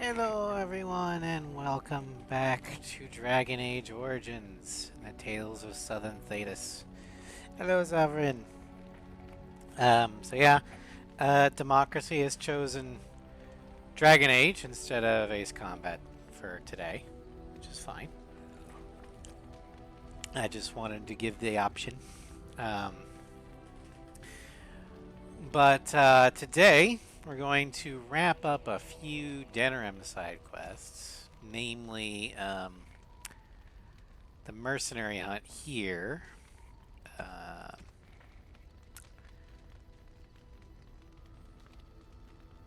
Hello everyone and welcome back to Dragon Age Origins, the Tales of Southern Thedas. Hello Zavrin. Democracy has chosen Dragon Age instead of Ace Combat for today, which is fine. I just wanted to give the option. Um, but today we're going to wrap up a few Denerim side quests, namely the mercenary hunt here.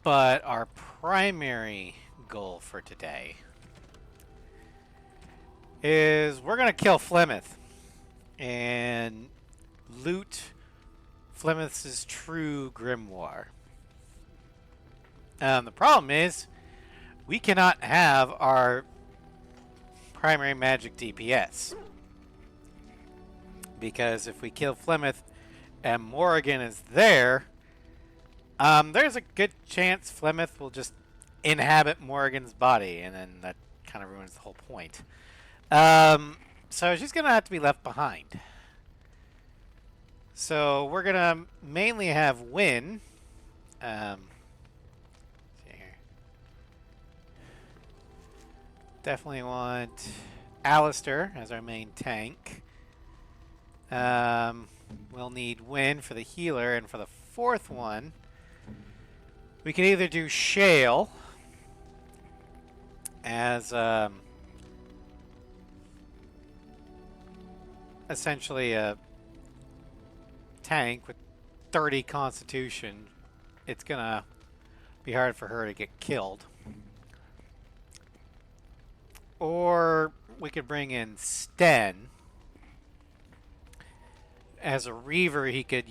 But our primary goal for today is we're going to kill Flemeth and loot Flemeth's true grimoire. The problem is we cannot have our primary magic DPS. Because if we kill Flemeth and Morrigan is there, there's a good chance Flemeth will just inhabit Morrigan's body, and then that kind of ruins the whole point. So she's going to have to be left behind. So we're going to mainly have Wynn. See here. Definitely want Alistair as our main tank. We'll need Wynn for the healer, and for the fourth one, we can either do Shale as essentially a tank with 30 constitution. It's gonna be hard for her to get killed. Or we could bring in Sten. As a Reaver, he could,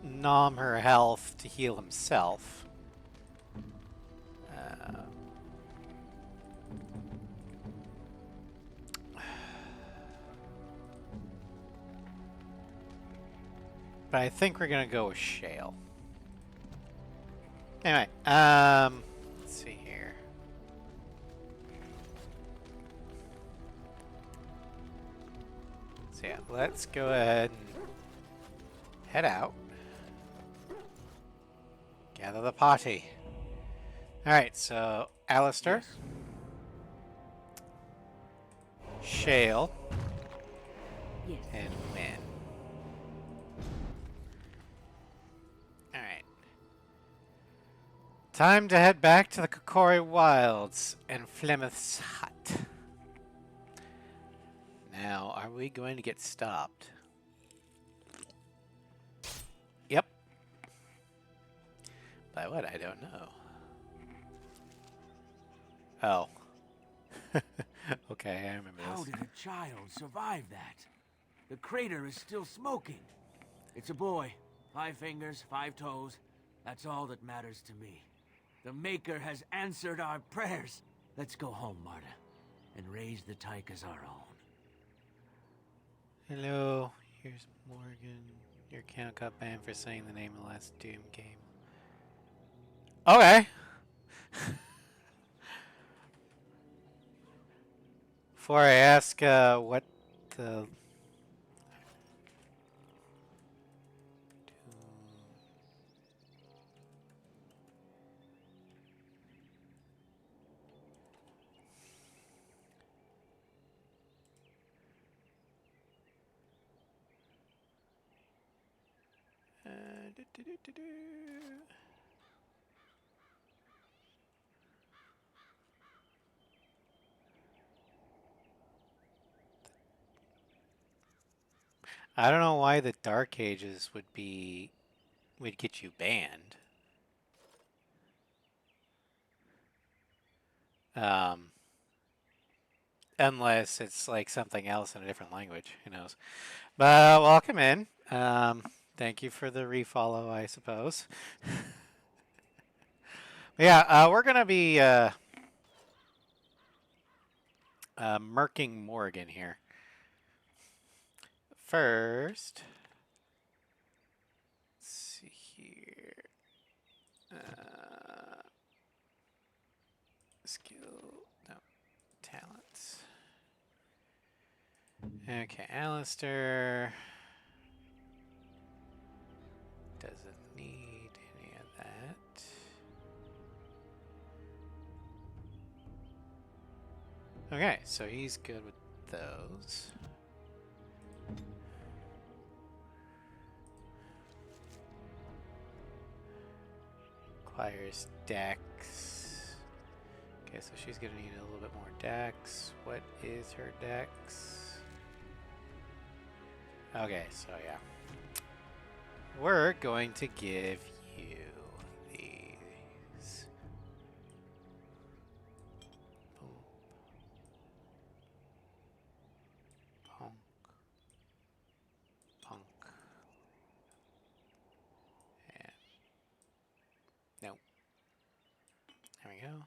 nom her health to heal himself. But I think we're gonna go with Shale. Anyway, let's see here. So yeah, let's go ahead and head out. Gather the party. Alright, so Alistair. Yes. Shale. Yes. And Wynn. Alright. Time to head back to the Kokori Wilds and Flemeth's hut. Now, are we going to get stopped? Yep. By what? I don't know. Oh. Okay, I remember How this. did a child survive that? The crater is still smoking. It's a boy. 5 fingers, 5 toes. That's all that matters to me. The Maker has answered our prayers. Let's go home, Marta, and raise the Tyke as our own. Hello, here's Morgan. Your account got banned for saying the name of the last Doom game. Okay. Before I ask what the... I don't know why the Dark Ages would get you banned. Unless it's like something else in a different language, who knows. But welcome in. Thank you for the refollow, I suppose. Yeah, we're gonna be murking Morgan here. First, let's see here. Okay, Alistair doesn't need any of that. Okay, so he's good with those. Requires dex. Okay, so she's gonna need a little bit more dex. What is her dex? Okay, so yeah. We're going to give you these. Boom. Punk. Punk. And nope. There we go.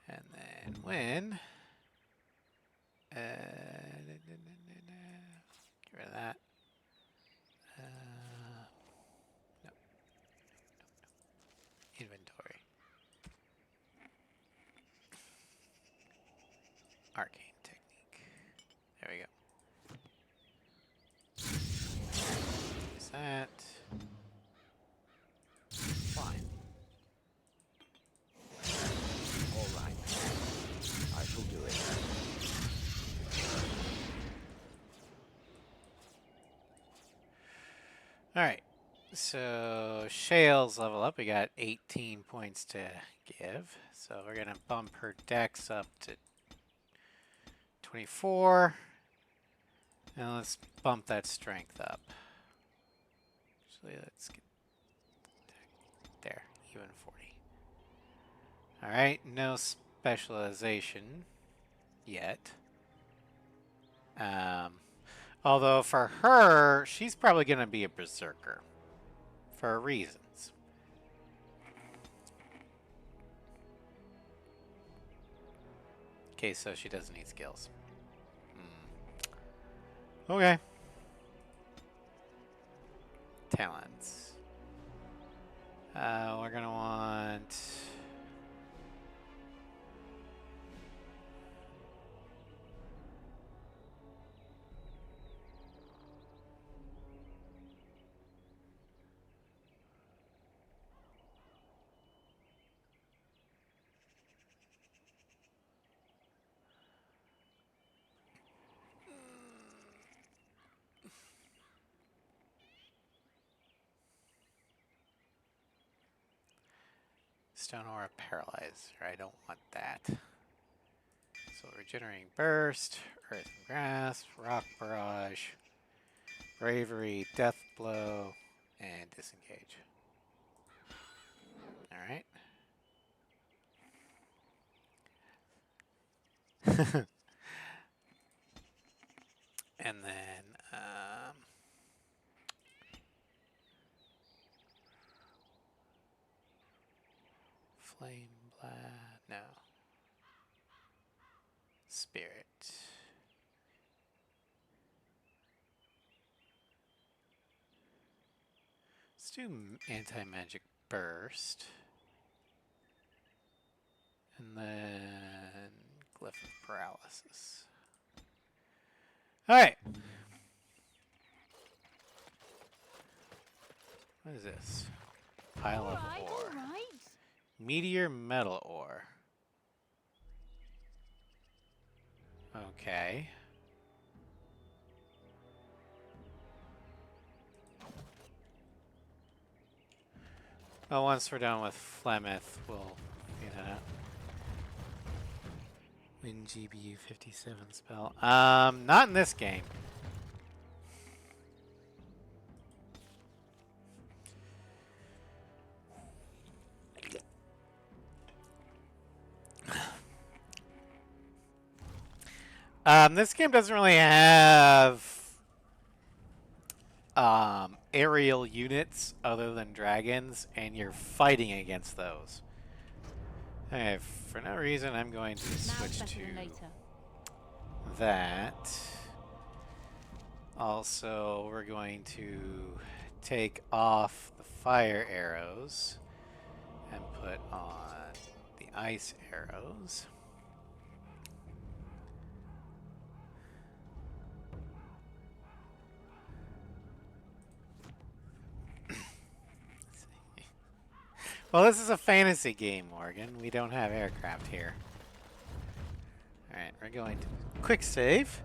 And then when get rid of that. No. Inventory. Arcane technique. There we go. Use that. Fine. All right. I shall do it. Alright. So Shale's level up. We got 18 points to give. So we're gonna bump her dex up to 24. And let's bump that strength up. Actually, let's get there, even 40. Alright, no specialization yet. Although for her, she's probably going to be a berserker for reasons. Okay, so she doesn't need skills. Okay. Talents. We're going to want... Stone Aura Paralyzer. I don't want that. So Regenerating Burst, Earth and Grasp, Rock Barrage, Bravery, Death Blow, and Disengage. Alright. And then, Flame Blast, no. Spirit. Let's do Anti-Magic Burst. And then Glyph of Paralysis. Alright. What is this? Pile of ore. All right. Meteor metal ore. Okay. Well, once we're done with Flemeth, we'll get that. Win GBU 57 spell. Not in this game. This game doesn't really have aerial units other than dragons, and you're fighting against those. Okay, for no reason, I'm going to switch to that. Also, we're going to take off the fire arrows and put on the ice arrows. Well, this is a fantasy game, Morgan. We don't have aircraft here. Alright, we're going to quick save.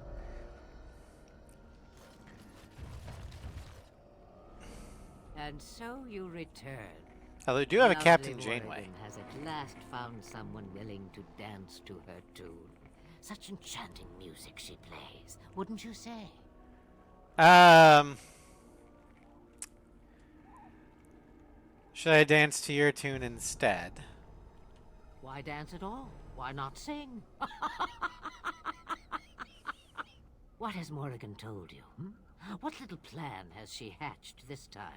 And so you return. Oh, they do have a Lovely Captain Morrigan Janeway. has at last found someone willing to dance to her tune. Such enchanting music she plays, wouldn't you say? Should I dance to your tune instead? Why dance at all? Why not sing? What has Morrigan told you? What little plan has she hatched this time?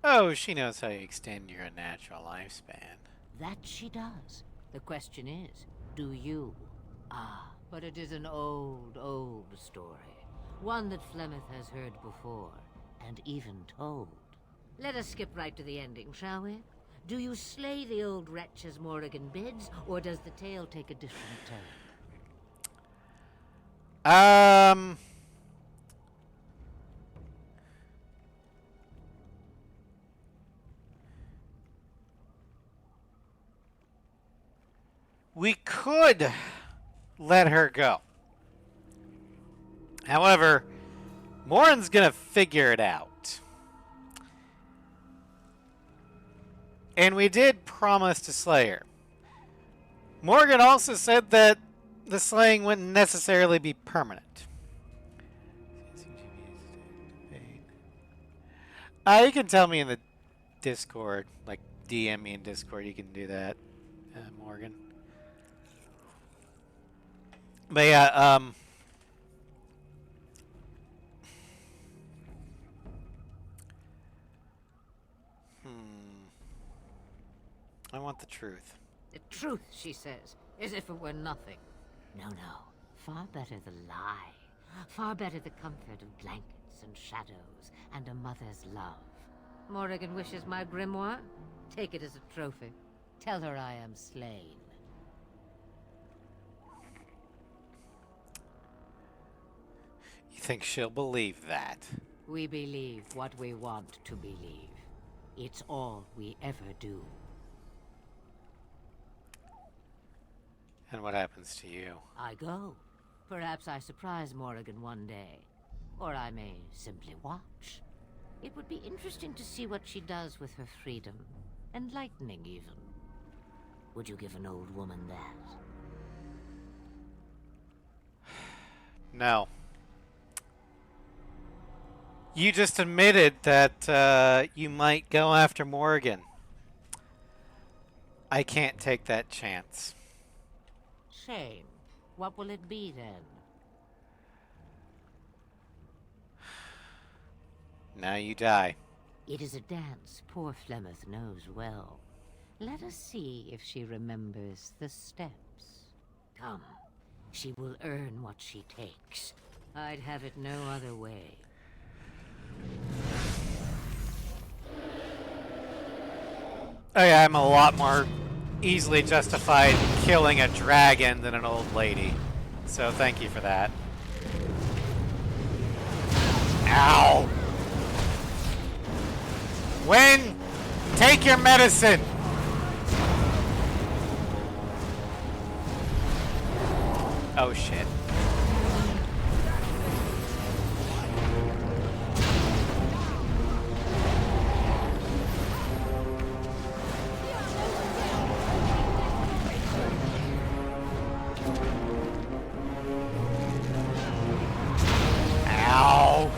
Oh, she knows how you extend your natural lifespan. That she does. The question is, do you? Ah, but it is an old, old story. One that Flemeth has heard before, and even told. Let us skip right to the ending, shall we? Do you slay the old wretch as Morrigan bids, or does the tale take a different turn? We could let her go. However, Morin's gonna figure it out. And we did promise to slay her. Morgan also said that the slaying wouldn't necessarily be permanent. You can tell me in the Discord, like DM me in Discord, you can do that, Morgan. But yeah, I want the truth. The truth, she says, as if it were nothing. No, no. Far better the lie. Far better the comfort of blankets and shadows and a mother's love. Morrigan wishes my grimoire? Take it as a trophy. Tell her I am slain. You think she'll believe that? We believe what we want to believe. It's all we ever do. And what happens to you? I go. Perhaps I surprise Morrigan one day. Or I may simply watch. It would be interesting to see what she does with her freedom. Enlightening, even. Would you give an old woman that? No. You just admitted that you might go after Morgan. I can't take that chance. Shame. What will it be, then? Now you die. It is a dance poor Flemeth knows well. Let us see if she remembers the steps. Come. She will earn what she takes. I'd have it no other way. Oh yeah, I'm a lot more easily justified killing a dragon than an old lady. So thank you for that. Ow! Win! Take your medicine! Oh shit. Ow!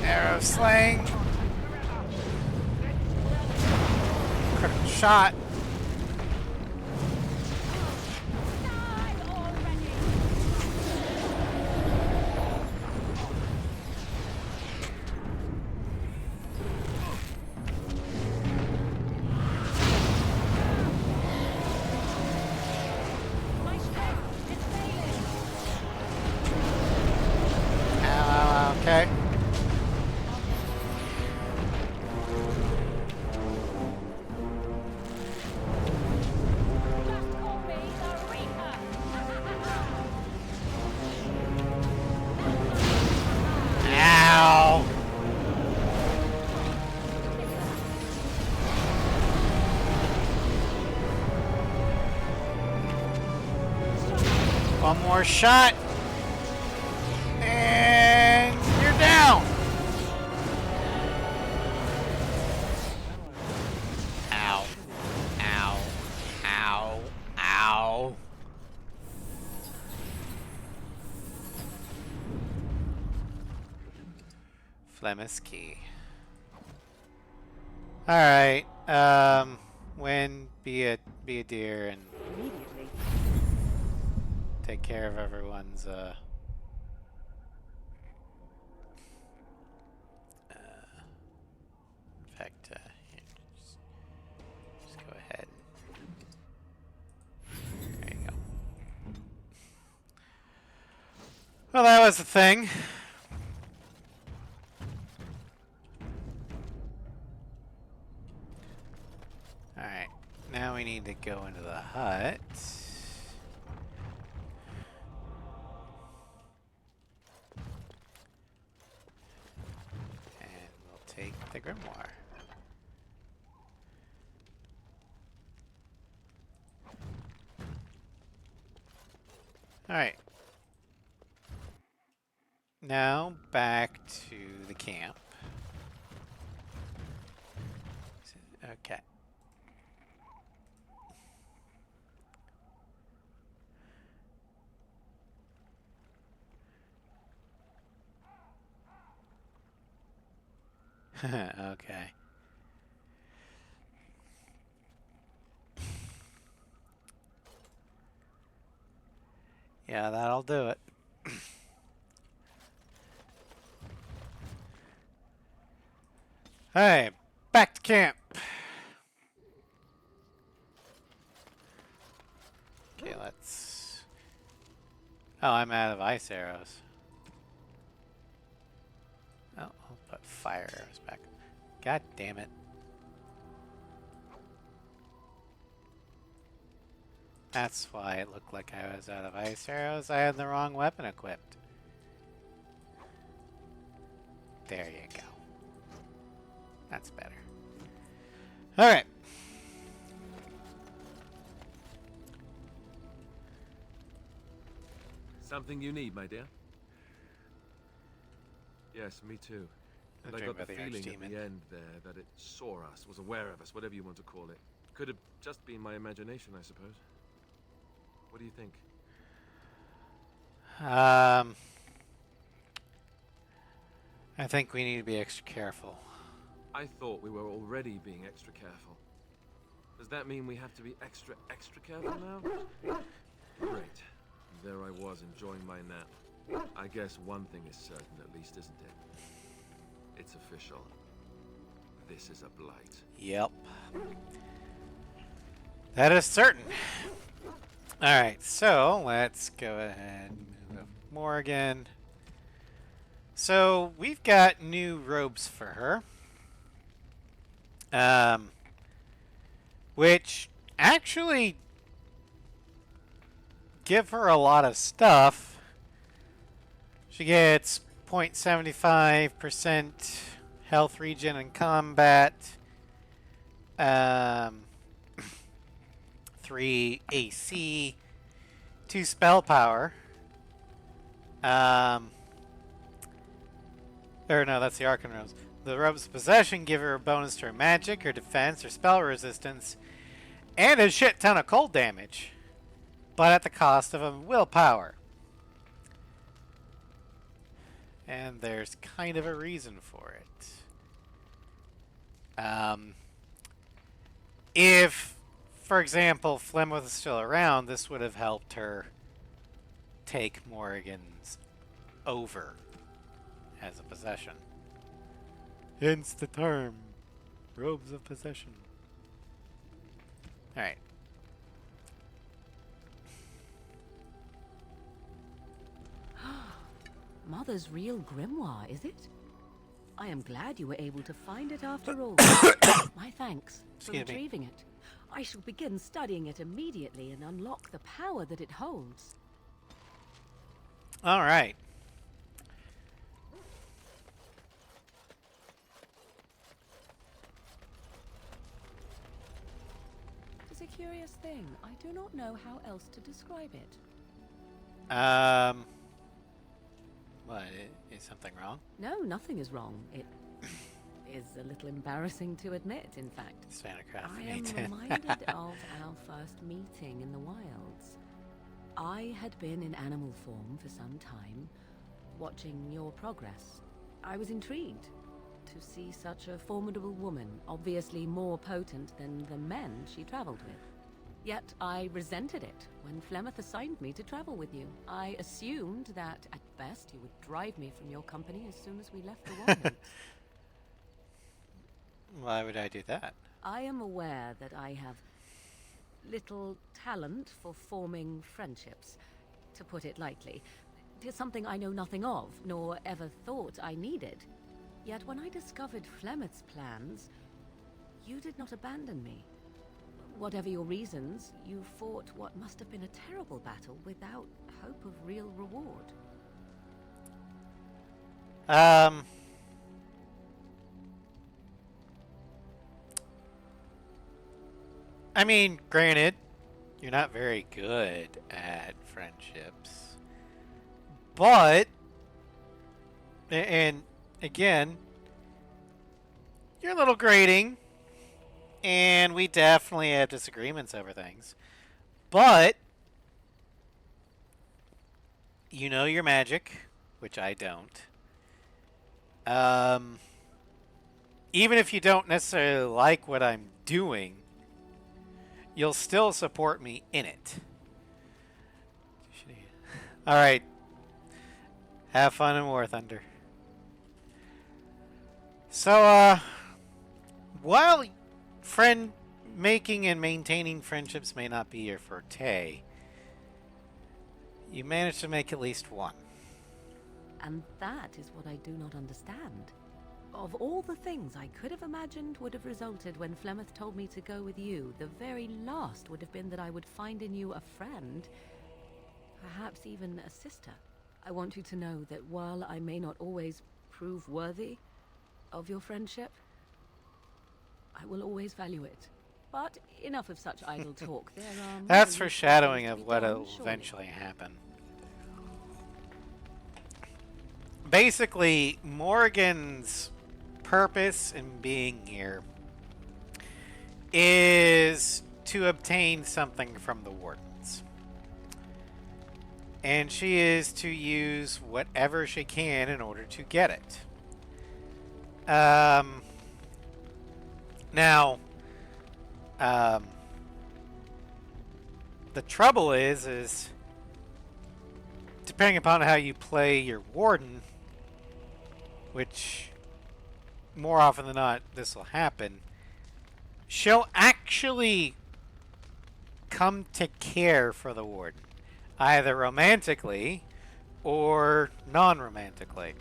Arrow slaying. Critical shot. One more shot. And you're down. Ow. Ow. Ow. Ow. Flemeth's key. Alright. Win, be a deer and Immediately. take care of everyone's in fact, here, just go ahead. There you go. Well, that was the thing. Alright, now we need to go into the hut. And we'll take the grimoire. Alright. Now back to the camp. Okay. Okay. Yeah, that'll do it. Hey, back to camp. Okay, let's... Oh, I'm out of ice arrows. Oh, I'll put fire arrows back. God damn it. That's why it looked like I was out of ice arrows. I had the wrong weapon equipped. There you go. That's better. Alright. Something you need, my dear? Yes, me too. And I got the feeling at the end there that it saw us, was aware of us, whatever you want to call it. Could have just been my imagination, I suppose. What do you think? I think we need to be extra careful. I thought we were already being extra careful. Does that mean we have to be extra careful now? Great. There I was, enjoying my nap. I guess one thing is certain, at least, isn't it? It's official. This is a blight. Yep. That is certain. Alright, so let's go ahead and move up Morgan. So we've got new robes for her. Which actually give her a lot of stuff. She gets 0.75% health regen in combat. 3 AC. 2 spell power. Or no, that's the Arcane Robes. The Robes of Possession give her a bonus to her magic, her defense, or spell resistance, and a shit ton of cold damage, but at the cost of a willpower. And there's kind of a reason for it. If, for example, Flemeth was still around, this would have helped her take Morrigan's over as a possession. Hence the term, Robes of Possession. Alright. Mother's real grimoire, is it? I am glad you were able to find it after all. My thanks for Excuse me. retrieving it. I shall begin studying it immediately and unlock the power that it holds. Alright. It's a curious thing. I do not know how else to describe it. Um, what? Is something wrong? No, nothing is wrong. It is a little embarrassing to admit, in fact. Svanacraft I am reminded of our first meeting in the wilds. I had been in animal form for some time, watching your progress. I was intrigued to see such a formidable woman, obviously more potent than the men she traveled with. Yet I resented it when Flemeth assigned me to travel with you. I assumed that, at best, you would drive me from your company as soon as we left the wilds. Why would I do that? I am aware that I have little talent for forming friendships, to put it lightly. It is something I know nothing of, nor ever thought I needed. Yet when I discovered Flemeth's plans, you did not abandon me. Whatever your reasons, you fought what must have been a terrible battle without hope of real reward. I mean, granted, you're not very good at friendships. But, and again, you're a little grating, and we definitely have disagreements over things. But, you know your magic, which I don't. Even if you don't necessarily like what I'm doing, you'll still support me in it. Alright. Have fun in War Thunder. So, while friend making and maintaining friendships may not be your forte, you managed to make at least one. And that is what I do not understand. Of all the things I could have imagined would have resulted when Flemeth told me to go with you, the very last would have been that I would find in you a friend, perhaps even a sister. I want you to know that while I may not always prove worthy of your friendship, I will always value it. But enough of such idle talk. There are That's more foreshadowing things to of be what done, will surely. eventually happen. Basically, Morgan's purpose in being here is to obtain something from the Wardens. And she is to use whatever she can in order to get it. Now, the trouble is depending upon how you play your Warden, which more often than not this will happen, she'll actually come to care for the Warden, either romantically or non-romantically.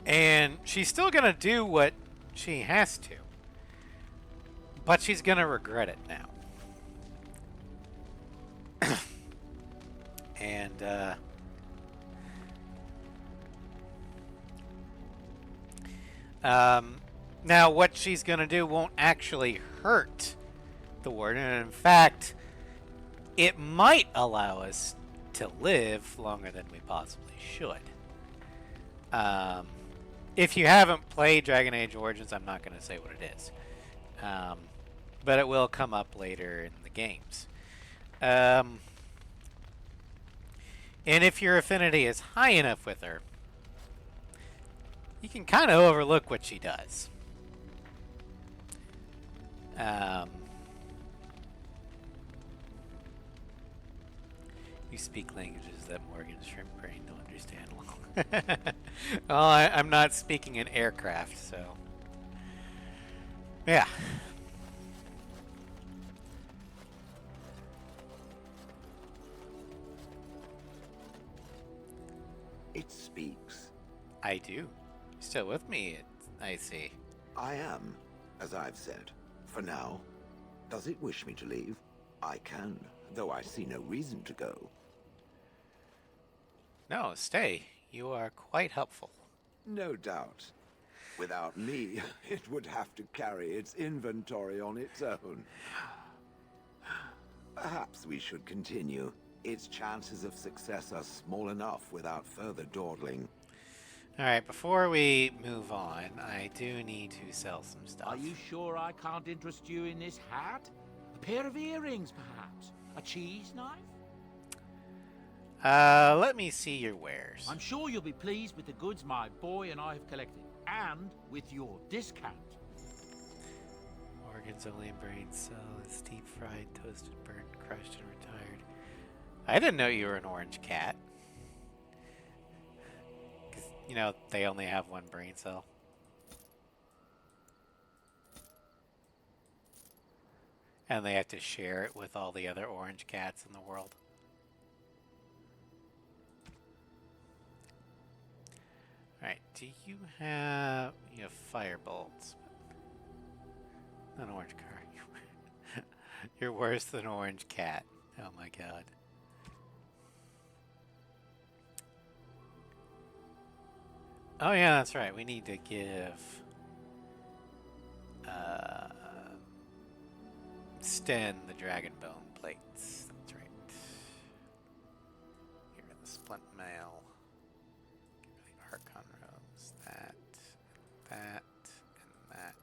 And she's still going to do what she has to, but she's going to regret it now. And now what she's going to do won't actually hurt the Warden. And in fact, it might allow us to live longer than we possibly should. If you haven't played Dragon Age Origins, I'm not going to say what it is. But it will come up later in the games. And if your affinity is high enough with her, you can kind of overlook what she does. You speak languages that Morgan's shrimp brain don't understand. Well, I'm not speaking in aircraft, so... Yeah. It speaks. I do. Still with me, I see. I am, as I've said, for now. Does it wish me to leave? I can, though I see no reason to go. No, stay. You are quite helpful. No doubt. Without me, it would have to carry its inventory on its own. Perhaps we should continue. its chances of success are small enough without further dawdling. Alright, before we move on, I do need to sell some stuff. Are you sure I can't interest you in this hat? A pair of earrings, perhaps? A cheese knife? Let me see your wares. I'm sure you'll be pleased with the goods my boy and I have collected, and with your discount. Organs only in brain cells, deep fried, toasted, burnt, crushed, and retired. I didn't know you were an orange cat. 'Cause, you know, they only have one brain cell. And they have to share it with all the other orange cats in the world. Alright, do you have fire bolts? An orange car. You're worse than orange cat. Oh my god. Oh yeah, that's right. We need to give Sten the dragon bone plates. That's right. Get rid of the splint mail. Get rid of the Archon robes. That, and that.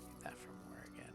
Get that from Morgan.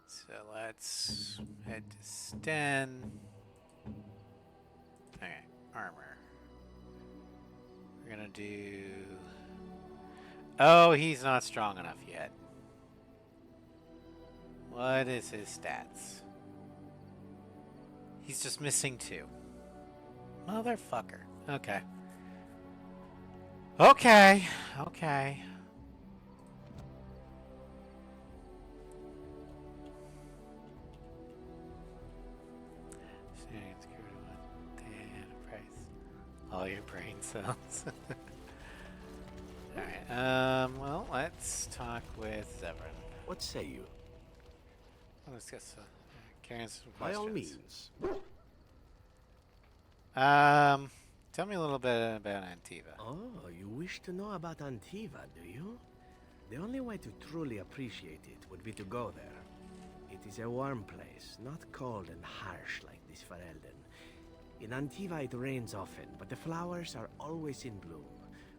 So let's head to Sten. Okay, armor. We're gonna do... Oh, he's not strong enough yet. What is his stats? He's just missing 2. Motherfucker. Okay. Okay. All your brain cells. Alright, well, let's talk with Zevran. What say you? Let's get some, carrying some By questions. all means. Tell me a little bit about Antiva. Oh, you wish to know about Antiva, do you? The only way to truly appreciate it would be to go there. It is a warm place, not cold and harsh like this Ferelden. In Antiva it rains often, but the flowers are always in bloom.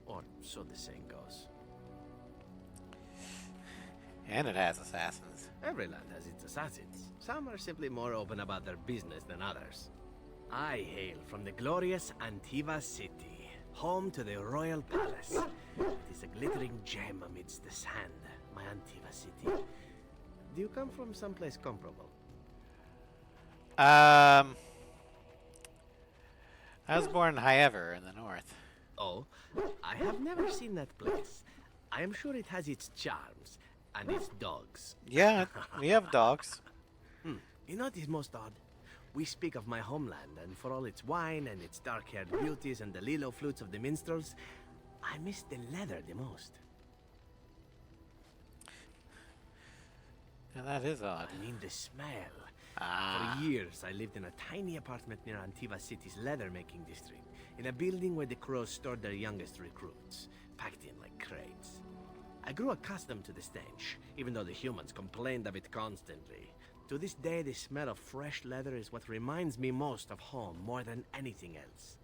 Or so the saying goes. And it has assassins. Every land has its assassins. Some are simply more open about their business than others. I hail from the glorious Antiva city, home to the royal palace. It is a glittering gem amidst the sand, my Antiva city. Do you come from someplace comparable? I was born in Hyever in the north. Oh, I have never seen that place. I am sure it has its charms and its dogs. Yeah, we have dogs. You know what is most odd? We speak of my homeland, and for all its wine and its dark-haired beauties and the lilo flutes of the minstrels, I miss the leather the most. Yeah, that is odd. I mean the smell. Ah. For years, I lived in a tiny apartment near Antiva City's leather-making district, in a building where the crows stored their youngest recruits, packed in like crates. I grew accustomed to the stench, even though the humans complained of it constantly. To this day, the smell of fresh leather is what reminds me most of home more than anything else.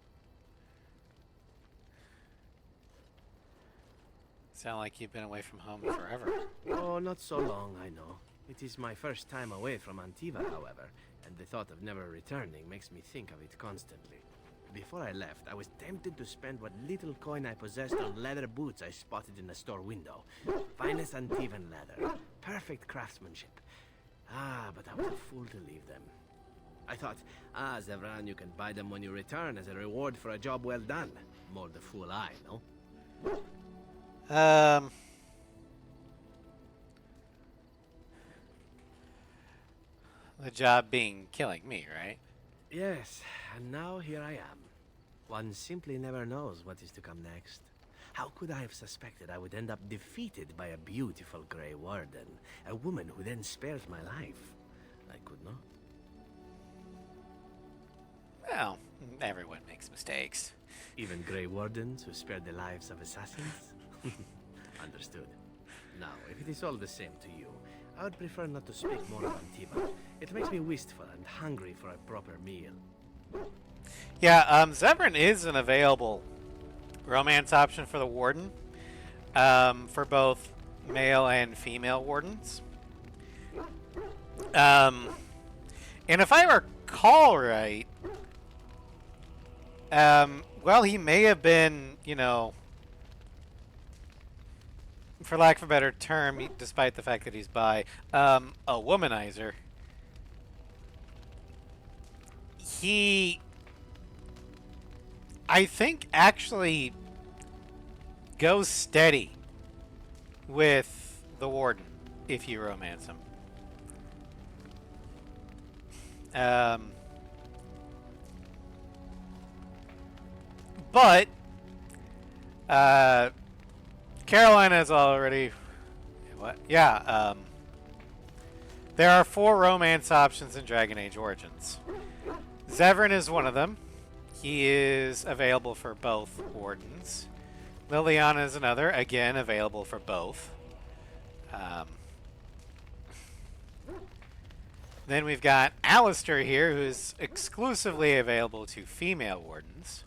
Sound like you've been away from home forever. Oh, not so long, I know. It is my first time away from Antiva, however, and the thought of never returning makes me think of it constantly. Before I left, I was tempted to spend what little coin I possessed on leather boots I spotted in the store window. Finest Antivan leather, perfect craftsmanship. Ah, but I was a fool to leave them. I thought, Zevran, you can buy them when you return as a reward for a job well done. More the fool I, no? The job being killing me, right? Yes, and now here I am. One simply never knows what is to come next. How could I have suspected I would end up defeated by a beautiful Grey Warden, a woman who then spared my life? I could not. Well, everyone makes mistakes. Even Grey Wardens who spared the lives of assassins? Understood. Now, if it is all the same to you, I would prefer not to speak more of Antiva. It makes me wistful and hungry for a proper meal. Yeah, Zevran is an available romance option for the Warden, for both male and female Wardens. And if I recall right, well, he may have been, you know, for lack of a better term, despite the fact that he's bi, a womanizer. He, I think, actually goes steady with the Warden if you romance him. But Caroline has already... What? Yeah, there are 4 romance options in Dragon Age Origins. Zevran is one of them. He is available for both Wardens. Liliana is another, again, available for both. Then we've got Alistair here, who's exclusively available to female Wardens.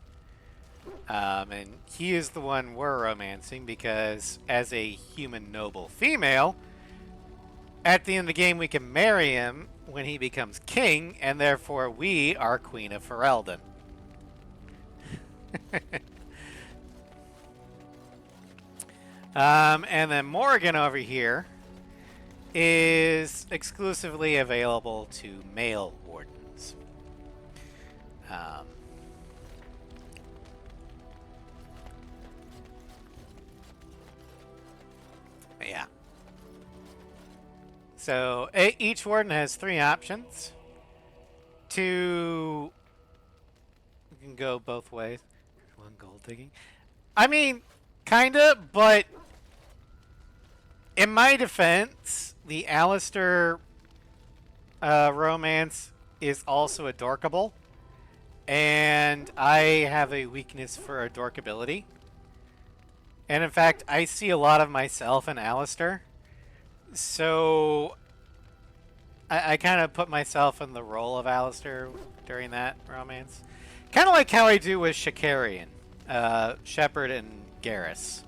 And he is the one we're romancing because as a human noble female, at the end of the game we can marry him when he becomes king, and therefore we are Queen of Ferelden. And then Morrigan over here is exclusively available to male Wardens. Yeah. So each Warden has 3 options. You can go both ways. 1 gold digging. I mean, kinda, but in my defense, the Alistair romance is also adorkable, and I have a weakness for adorkability. And in fact, I see a lot of myself in Alistair. So I kind of put myself in the role of Alistair during that romance. Kind of like how I do with Shakarian, Shepard and Garrus.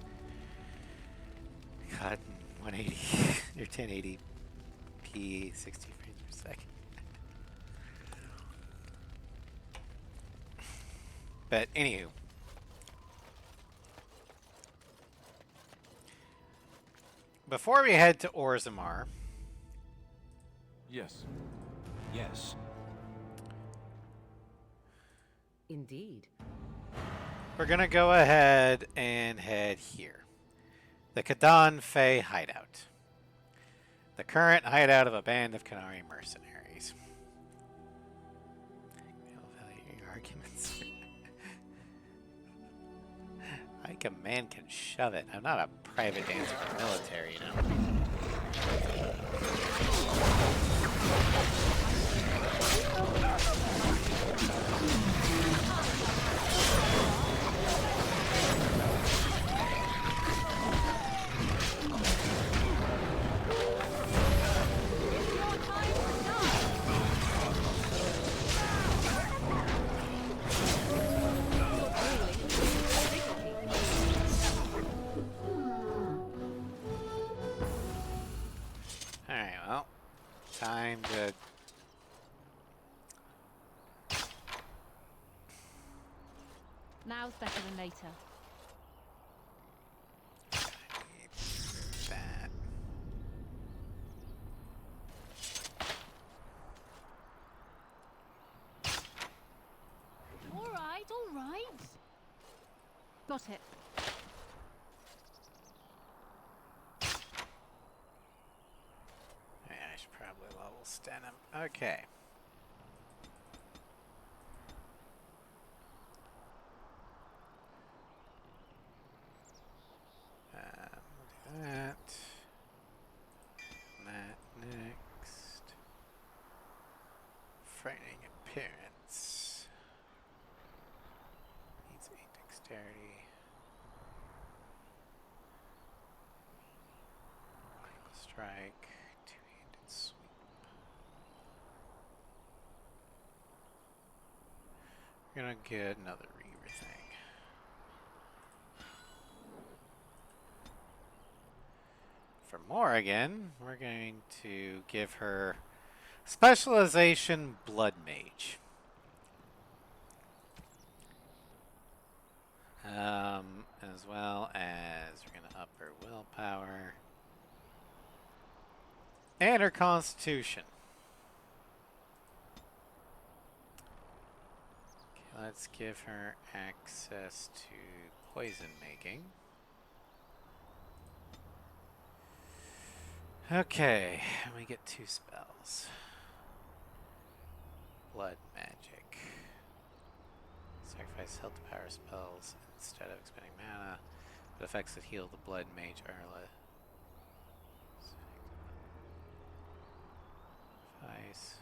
God, 180 or 1080p, 60 frames per second. But anywho. Before we head to Orzammar. Yes. Yes. Indeed. We're going to go ahead and head here. The Kadan Fey hideout. The current hideout of a band of Qunari mercenaries. I'll value your arguments. Like a man can shove it. I'm not a private dancer for the military, you know. Alright, well, time to... Now's better than later. That. Got it. Yeah, I should probably level stand him. Okay. We'll do that. That next. Frightening appearance. Needs 8 dexterity. Critical strike. Two-handed sweep. We're gonna get another Reaver thing. For Morrigan, we're going to give her Specialization Blood Mage. As well as we're going to up her willpower and her constitution. Okay, let's give her access to poison making. Okay, we get 2 spells. Blood magic. Sacrifice health to power spells instead of expending mana, but effects that heal the blood mage are Sacrifice.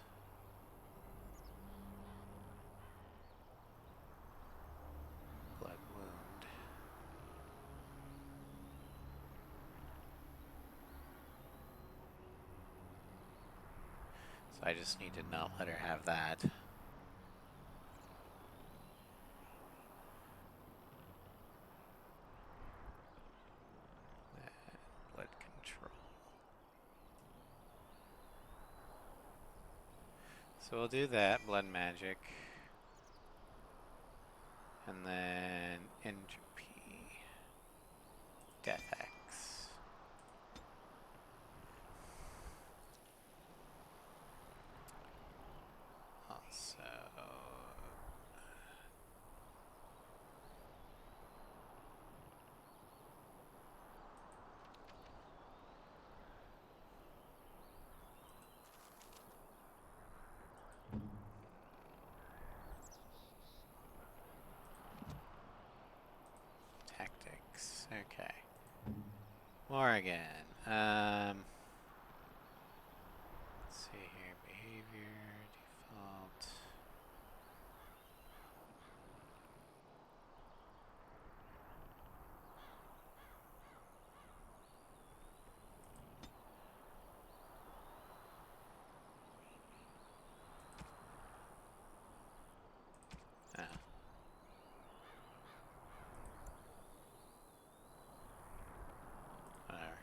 Blood wound. So I just need to not let her have that. Blood control. So we'll do that, blood magic. And then entropy. Death X. Also, tactics. Okay. Morrigan. Let's see here. Behavior, default. Ah. Whatever.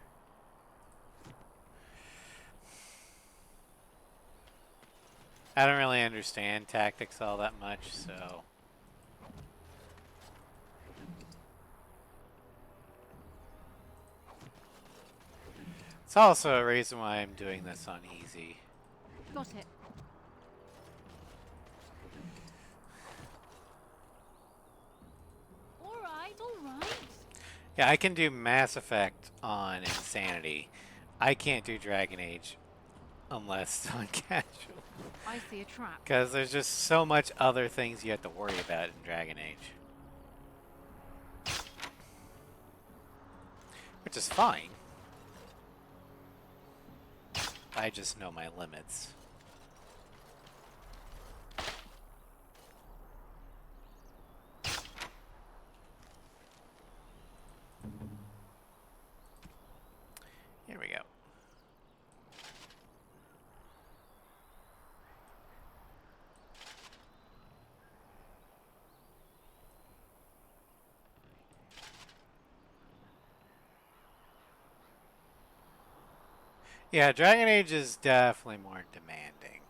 I don't really understand tactics all that much, so. It's also a reason why I'm doing this on easy. Got it. All right. Yeah, I can do Mass Effect on Insanity. I can't do Dragon Age unless on casual. I see a trap. Because there's just so much other things you have to worry about in Dragon Age. Which is fine. I just know my limits. Here we go. Yeah, Dragon Age is definitely more demanding.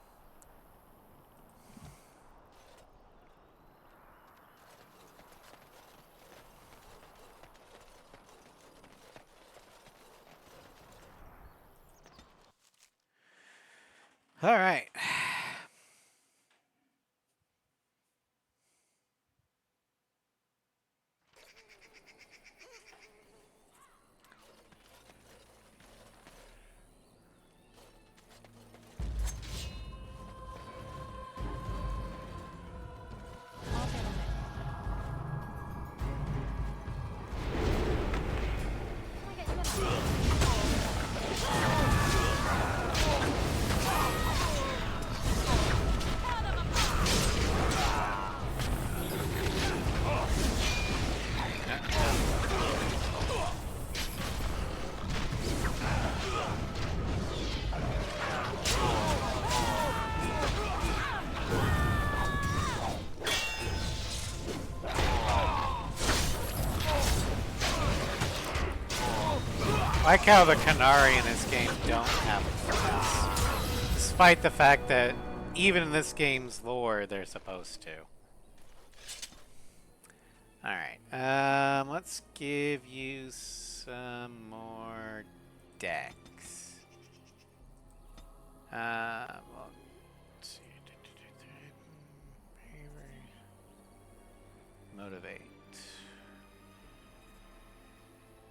All right. Like how the Canary in this game don't have finesse. Despite the fact that even in this game's lore, they're supposed to. Alright, let's give you some more decks. Well, let's see. Motivate.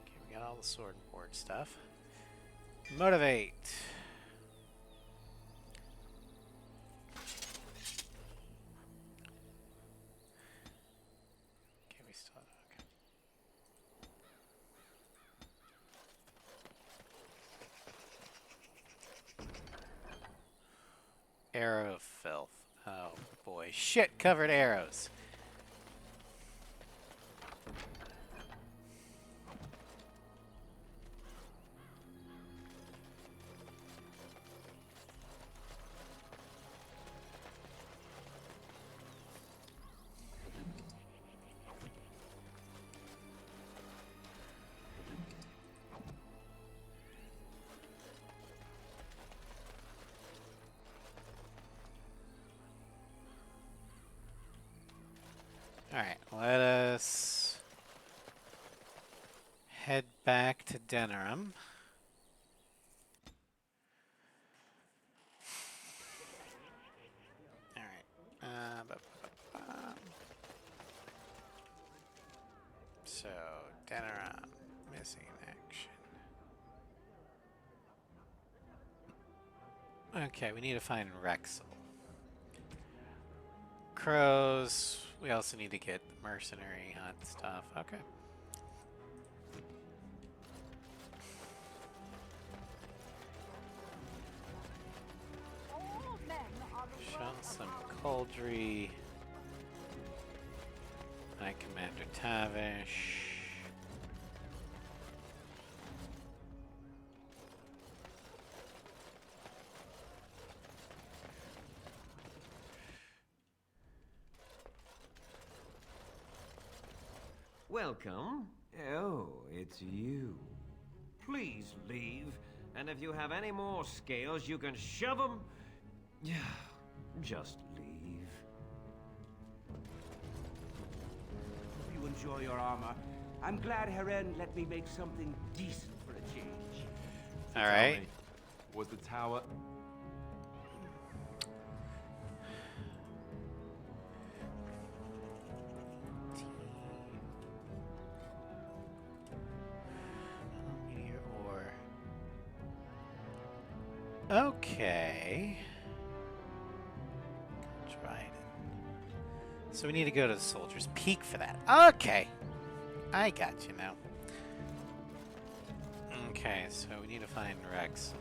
Okay, we got all the sword and board stuff. Motivate. Okay, we still okay. Arrow of filth. Oh boy, shit covered arrows. Alright, let us head back to Denerim. Alright. So, Denerim, missing action. Okay, we need to find Rexel. Crows. We also need to get the mercenary hunt stuff. Okay. Show some Coldry. Knight Commander Tavish. Welcome. Oh, it's you. Please leave, and if you have any more scales, you can shove them. Yeah, just leave. Hope you enjoy your armor. I'm glad Heren let me make something decent for a change. All right. Was the tower... Okay. Trident. So we need to go to the Soldier's Peak for that. Okay. I got you now. Okay, so we need to find Rexel.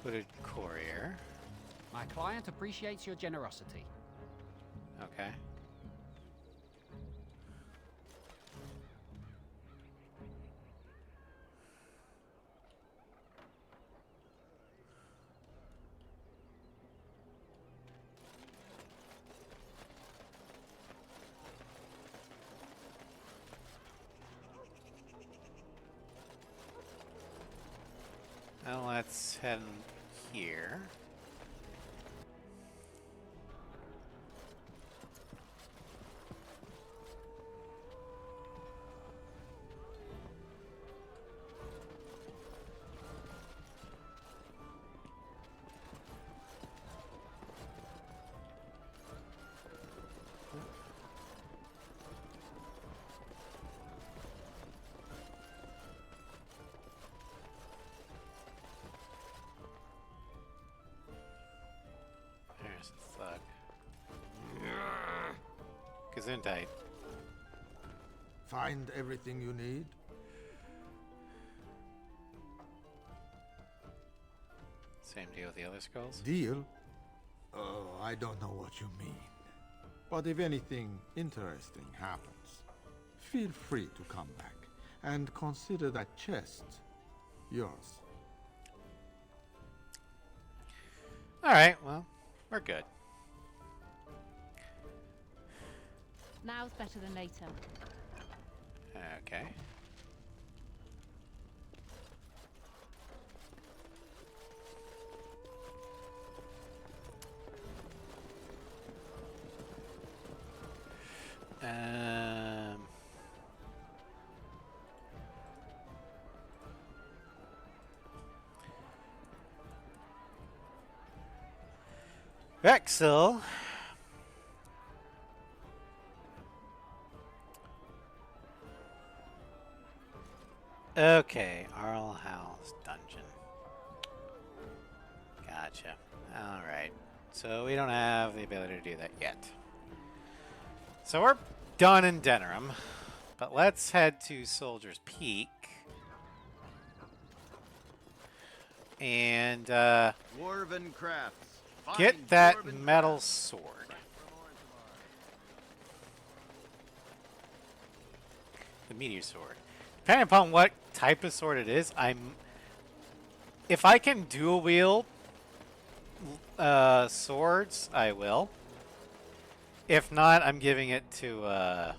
Hooded Courier. My client appreciates your generosity. Okay. Now let's head here. There's the thug. Gesundheit. Find everything you need? Same deal with the other scrolls? Deal? Oh, I don't know what you mean. But if anything interesting happens, feel free to come back and consider that chest yours. Alright, well, we're good. Now's better than later. Okay. Um... Rexel. Okay, Arl House Dungeon. Gotcha. Alright. So we don't have the ability to do that yet. So we're done in Denerim. But let's head to Soldier's Peak. And Dwarven crafts. get Fine that dwarven metal crafts. sword. The meteor sword. Depending upon what type of sword it is, if I can dual wield swords, I will. If not, I'm giving it to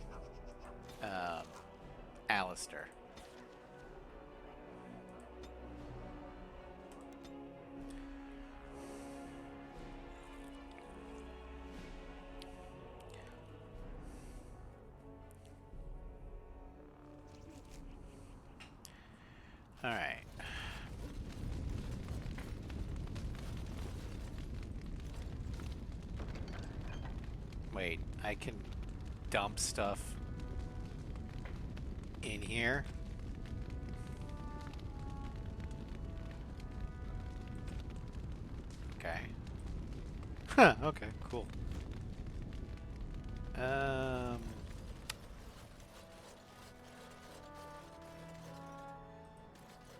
Alistair. All right. Wait, I can dump stuff in here. Okay. Huh, okay, cool.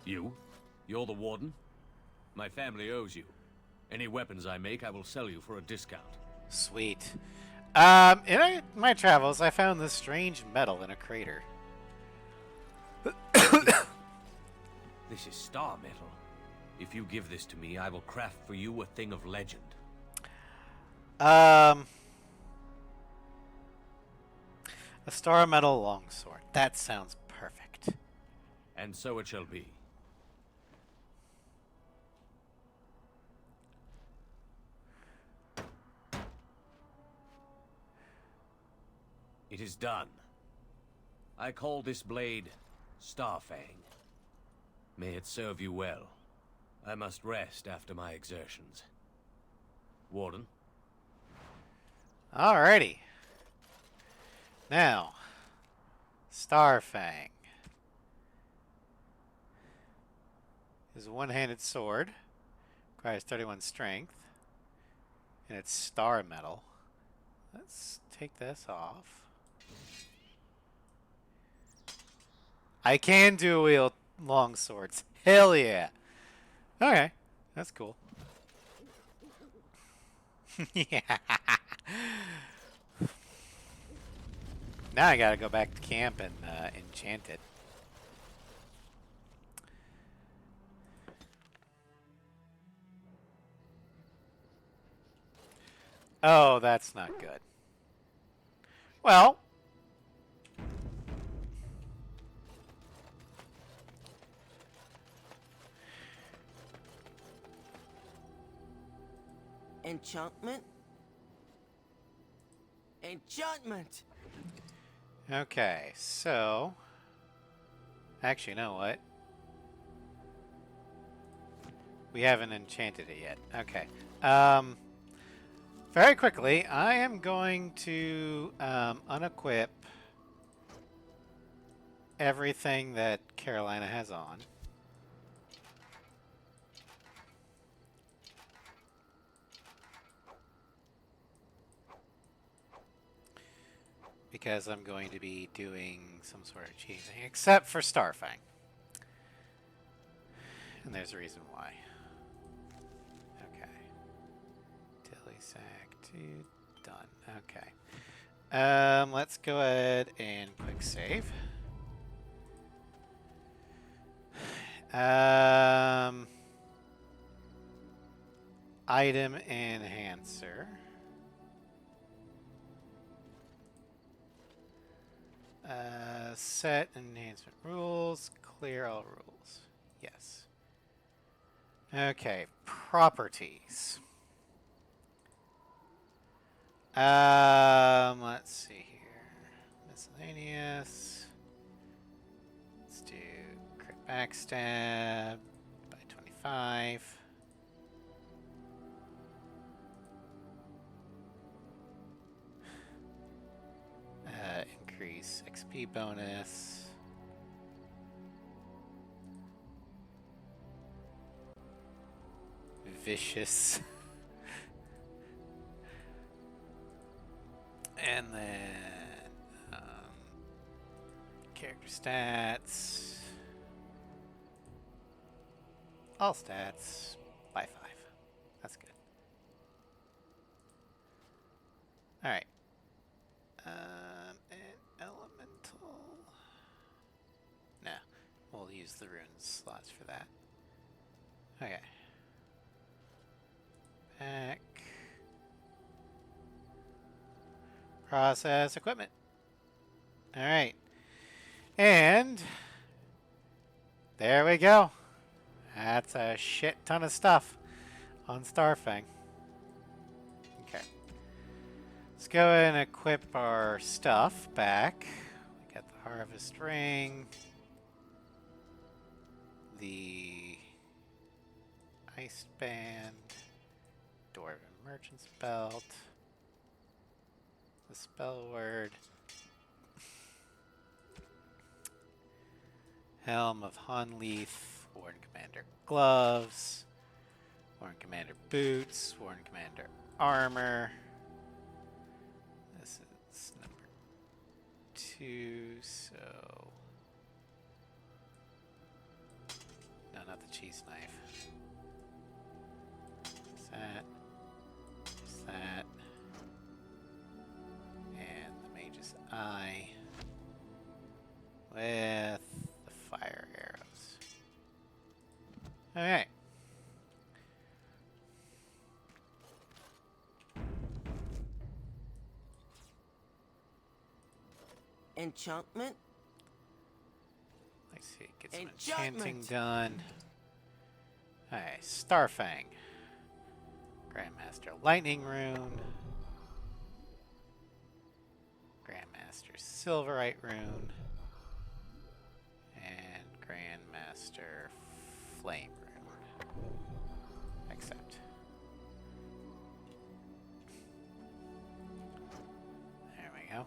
You? You're the warden? My family owes you. Any weapons I make, I will sell you for a discount. Sweet. In my travels, I found this strange metal in a crater. This is star metal. If you give this to me, I will craft for you a thing of legend. A star metal longsword. That sounds perfect. And so it shall be. It is done. I call this blade Starfang. May it serve you well. I must rest after my exertions. Warden? Alrighty. Now, Starfang is a one-handed sword. Requires 31 strength. And it's star metal. Let's take this off. I can dual wield long swords. Hell yeah. Okay, that's cool. Yeah. Now I gotta go back to camp and enchant it. Oh, that's not good. Well. Enchantment? Enchantment! Okay, so... Actually, you know what? We haven't enchanted it yet. Okay. Very quickly, I am going to unequip everything that Carolina has on. Because I'm going to be doing some sort of cheesing, except for Starfang. And there's a reason why. Okay. Tilly sack 2, done. Okay. Let's go ahead and quick save. Item enhancer. Set enhancement rules. Clear all rules. Yes. Okay, properties. Let's see here. Miscellaneous. Let's do crit backstab by 25. Increase XP bonus. Vicious. And then character stats. All stats by 5. That's good. Alright. And elemental. No, we'll use the runes slots for that. Okay. Back. Process equipment. Alright. And there we go. That's a shit ton of stuff on Starfang. Okay. Let's go and equip our stuff back. We got the Harvest Ring. The Ice Band. Dwarven Merchant's Belt. The spell word. Helm of Hanleaf. Warden Commander gloves. Warden Commander boots. Warden Commander armor. This is number 2, so... No, not the cheese knife. There's that. There's that. And the Mage's Eye. With the fire arrows. Alright. Enchantment? Let's see, get some enchanting done. Alright, Starfang. Grandmaster Lightning Rune. Grandmaster Silverite Rune. And Grandmaster Flame Rune. Accept. There we go.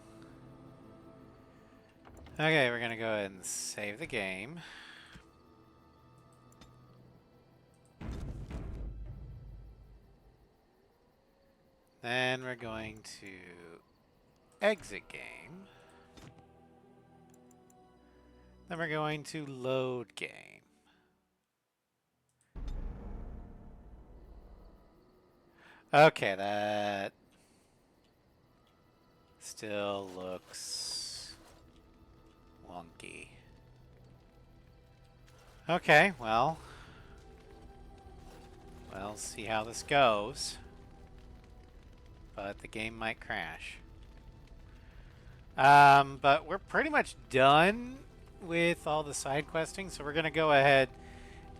Okay, we're gonna go ahead and save the game. Then we're going to exit game. Then we're going to load game. Okay, that still looks wonky. Okay, well, we'll see how this goes. But the game might crash. But we're pretty much done with all the side questing, so we're going to go ahead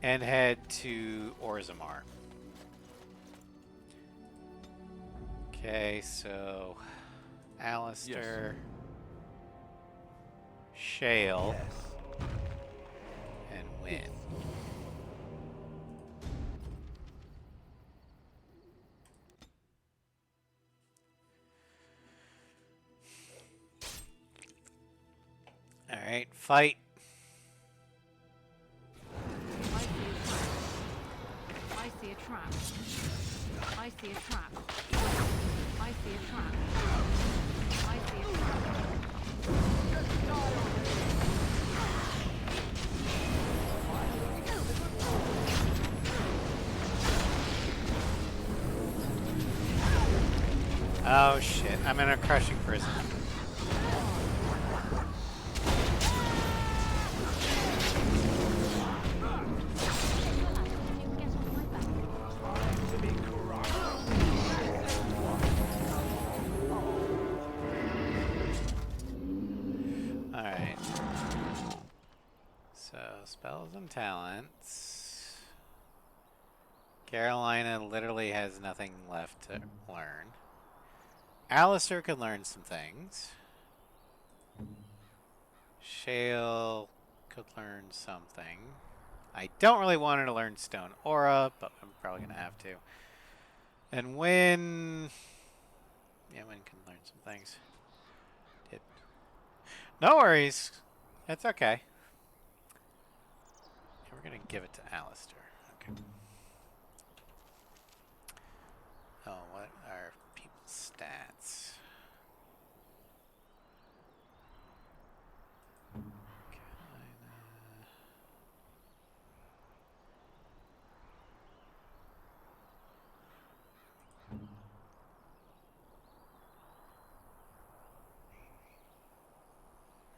and head to Orzammar. Okay, so Alistair, Shale, and Wynn. Alright, fight. I see a trap. I see a trap. I see a trap. I see a trap. Oh shit, I'm in a crushing prison. talents. Carolina literally has nothing left to learn. Alistair can learn some things. Shale could learn something. I don't really want her to learn Stone Aura, but I'm probably going to have to. And Wynn... Yeah, Wynn can learn some things. No worries. It's okay. We're going to give it to Alistair. Okay. Oh, what are people's stats? We're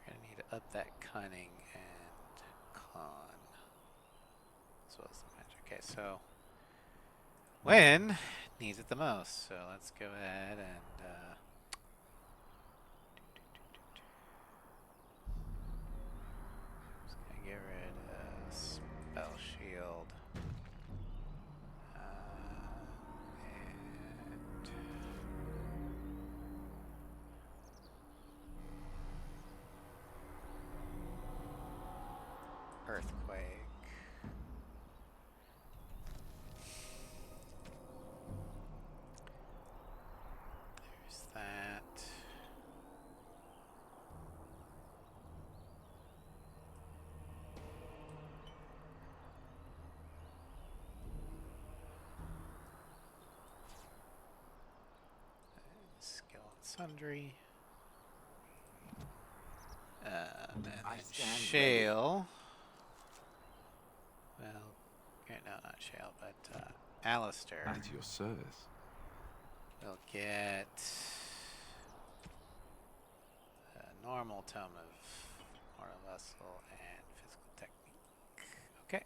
going to need to up that cunning and con. As well as the magic. Okay, so Wynn needs it the most. So let's go ahead and just gonna get rid of spell shield. And earthquake. There's that. Skill and sundry. And Shale. Well, okay, no, not Shale, but Alistair. At your service. We'll get a normal tome of Mortal Vessel and Physical Technique. Okay.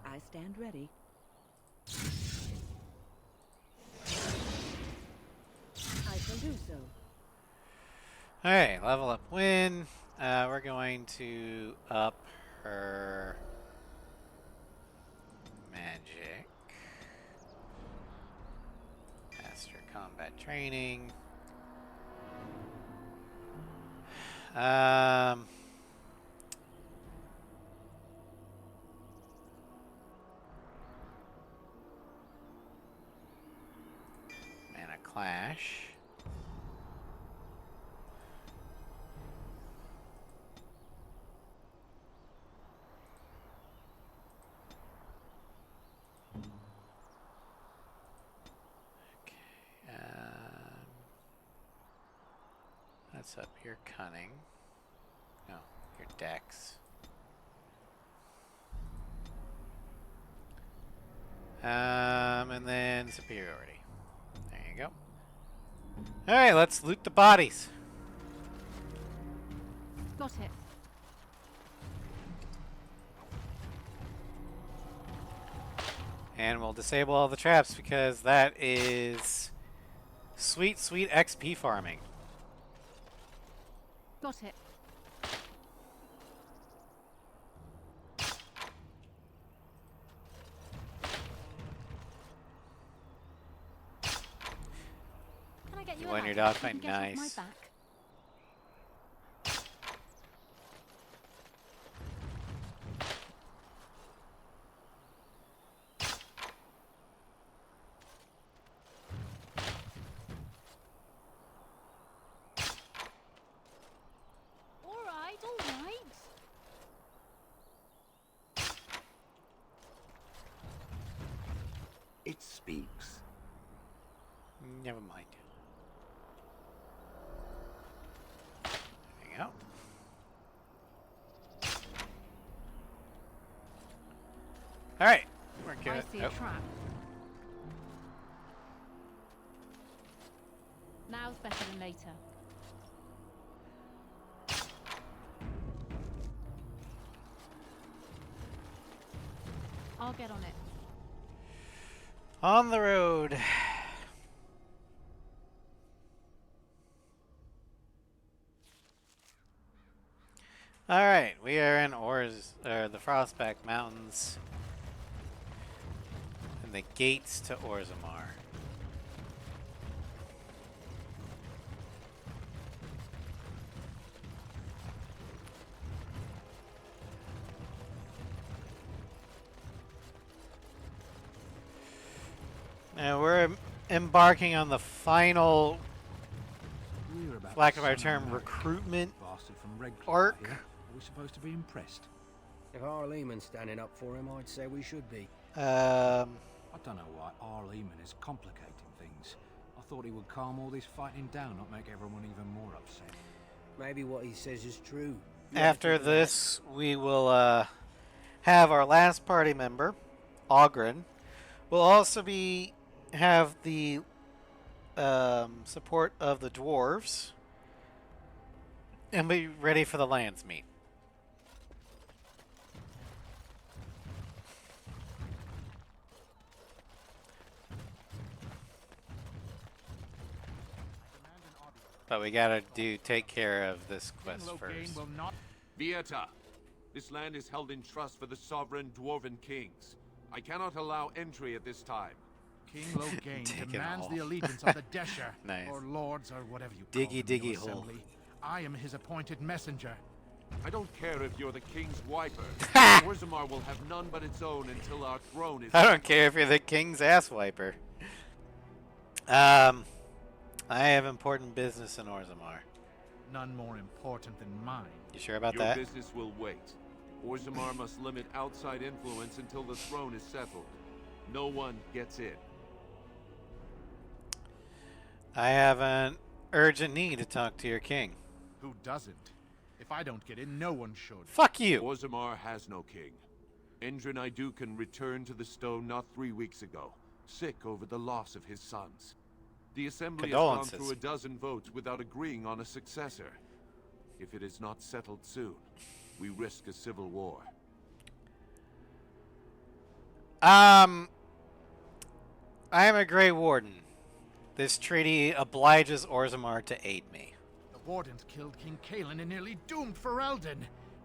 I stand ready. I shall do so. Alright, level up Wynn. We're going to up her magic. Master combat training. Mana Clash. That's up your cunning. No, your dex. And then superiority. There you go. Alright, let's loot the bodies. Got it. And we'll disable all the traps because that is sweet, sweet XP farming. Got it. Can I get you When an your item dog so you fight, can get off my nice. back? All right, all right. It speaks. Never mind. There you go. Alright, we're good. I see a trap. Now's better than later. I'll get on it. On the road. Alright, we are in the Frostback Mountains. And the gates to Orzammar. Now we're embarking on the final, for lack of a term, recruitment arc. Are we supposed to be impressed? If our Lehman's standing up for him, I'd say we should be. I don't know why R. Lehman is complicating things. I thought he would calm all this fighting down, not make everyone even more upset. Maybe what he says is true. After this, we will have our last party member, Ogren. We'll also have the support of the dwarves, and be ready for the lands meet. But we gotta take care of this quest first. Vieta, this land is held in trust for the sovereign dwarven kings. I cannot allow entry at this time. King Loghain demands the allegiance of the Desher, Nice. or lords, or whatever you Diggy, call them in your diggy hole. assembly. I am his appointed messenger. I don't care if you're the king's wiper. Orzammar will have none but its own until our throne is... I don't care if you're the king's ass wiper. I have important business in Orzammar. None more important than mine. You sure about Your that? business will wait. Orzammar must limit outside influence until the throne is settled. No one gets in. I have an urgent need to talk to your king. Who doesn't? If I don't get in, no one should. Fuck you! Orzammar has no king. Endrin Idukan returned to the stone not 3 weeks ago, sick over the loss of his sons. The assembly has gone through a dozen votes without agreeing on a successor. If it is not settled soon, we risk a civil war. I am a Grey Warden. This treaty obliges Orzammar to aid me. The Wardens killed King Cousland and nearly doomed Ferelden.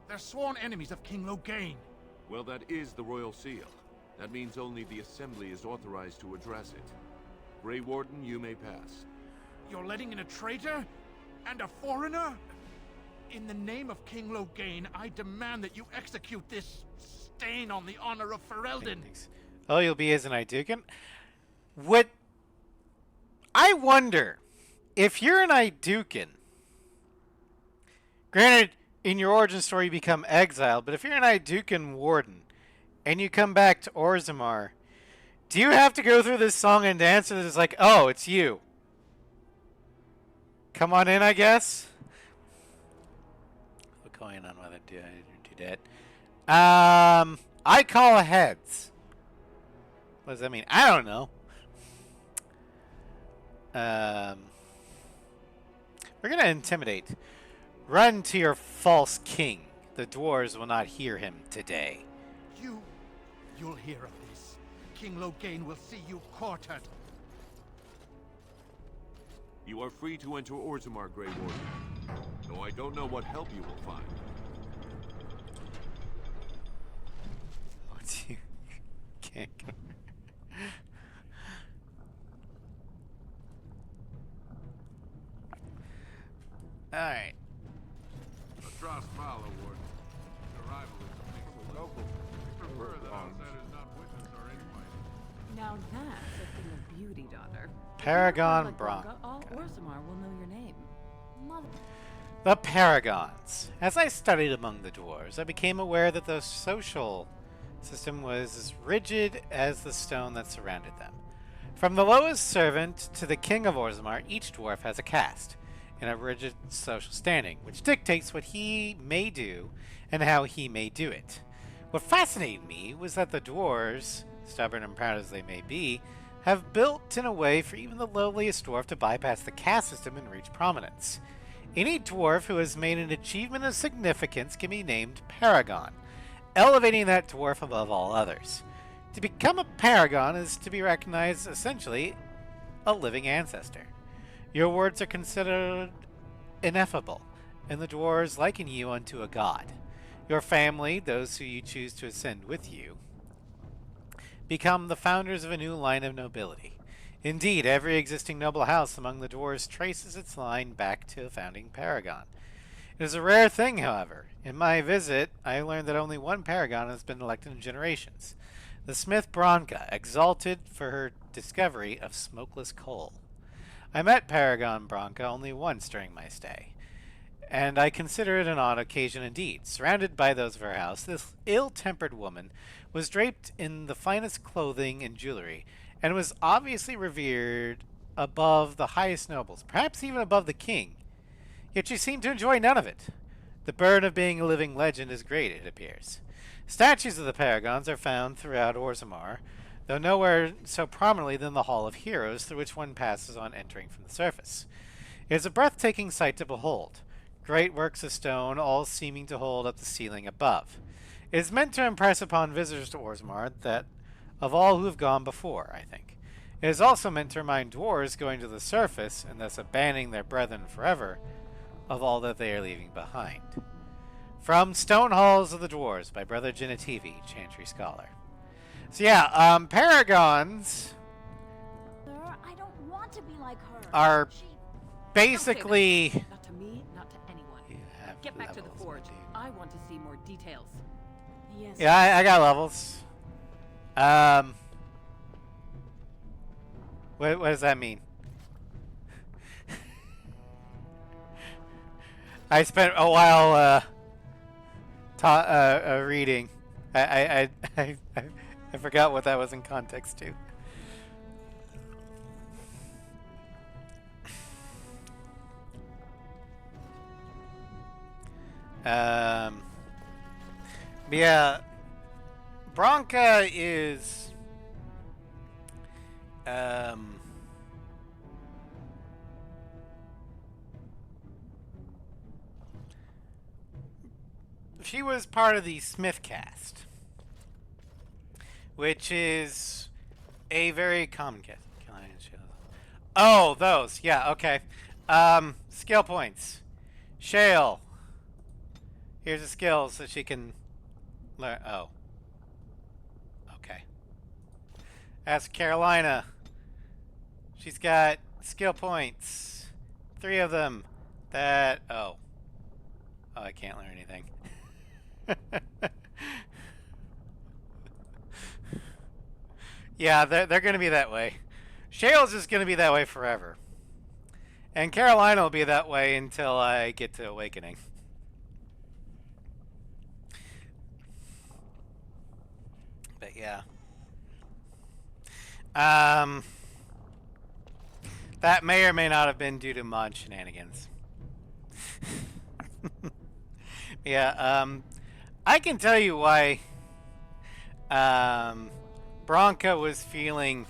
They're sworn enemies of King Loghain. Well, that is the royal seal. That means only the assembly is authorized to address it. Grey Warden, you may pass. You're letting in a traitor? And a foreigner? In the name of King Loghain, I demand that you execute this stain on the honor of Ferelden. Oh, you'll be as an Idukan? What? I wonder, if you're an Idukan, granted, in your origin story you become exiled, but if you're an Idukan warden, and you come back to Orzammar, do you have to go through this song and dance that is like, oh, it's you? Come on in, I guess? What's going on whether do that? I call heads. What does that mean? I don't know. We're gonna intimidate. Run to your false king. The dwarves will not hear him today. You'll hear of this. King Loghain will see you quartered. You are free to enter Orzammar, Grey Warden. Though I don't know what help you will find. What you can't go. Alright. A Trost Mile Award. Arrival is a mix of local. We prefer that outsiders not witness our infighting. Now that's a thing of beauty, daughter. Paragon Bronca, Bronca. all Orzammar will know your name. Mother. The Paragons. As I studied among the dwarves, I became aware that the social system was as rigid as the stone that surrounded them. From the lowest servant to the king of Orzammar, each dwarf has a caste and a rigid social standing, which dictates what he may do and how he may do it. What fascinated me was that the dwarves, stubborn and proud as they may be, have built in a way for even the lowliest dwarf to bypass the caste system and reach prominence. Any dwarf who has made an achievement of significance can be named Paragon, elevating that dwarf above all others. To become a Paragon is to be recognized essentially a living ancestor. Your words are considered ineffable, and the dwarves liken you unto a god. Your family, those who you choose to ascend with you, become the founders of a new line of nobility. Indeed, every existing noble house among the dwarves traces its line back to the founding paragon. It is a rare thing, however. In my visit, I learned that only one paragon has been elected in generations. The smith Branka, exalted for her discovery of smokeless coal. I met Paragon Branka only once during my stay, and I consider it an odd occasion indeed. Surrounded by those of her house, this ill-tempered woman was draped in the finest clothing and jewelry, and was obviously revered above the highest nobles, perhaps even above the king. Yet she seemed to enjoy none of it. The burden of being a living legend is great, it appears. Statues of the paragons are found throughout Orzammar, though nowhere so prominently than the Hall of Heroes, through which one passes on entering from the surface. It is a breathtaking sight to behold. Great works of stone, all seeming to hold up the ceiling above. It is meant to impress upon visitors to Orzammar that of all who have gone before, I think. It is also meant to remind dwarves going to the surface, and thus abandoning their brethren forever, of all that they are leaving behind. From Stone Halls of the Dwarves by Brother Genetivi, Chantry Scholar. So yeah, paragons Sir, I don't want to be like her. are basically... Not to me, not to anyone. Get back to the forge. I want to see more details. Yes. Yeah, I got levels. What does that mean? I spent a while reading. I forgot what that was in context to. Yeah, Branka is she was part of the Smith cast, which is a very common cast. Oh, those. Yeah, okay. Skill points. Shale. Here's a skill so she can learn. Oh. Okay. Ask Carolina. She's got skill points. 3 of them. That. Oh. Oh, I can't learn anything. Yeah, they're going to be that way. Shale's just going to be that way forever. And Carolina will be that way until I get to Awakening. But yeah. That may or may not have been due to mod shenanigans. Yeah, I can tell you why Branka was feeling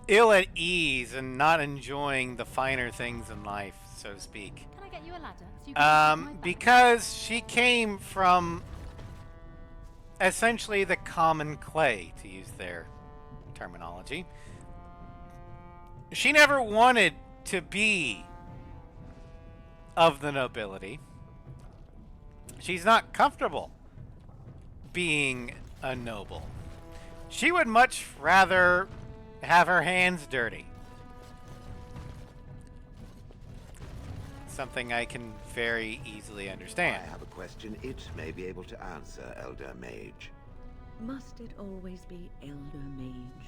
ill at ease and not enjoying the finer things in life, so to speak. Can I get you a ladder? So you can Because she came from essentially the common clay, to use their terminology. She never wanted to be of the nobility. She's not comfortable being a noble. She would much rather have her hands dirty. Something I can very easily understand. I have a question it may be able to answer, Elder Mage. Must it always be Elder Mage?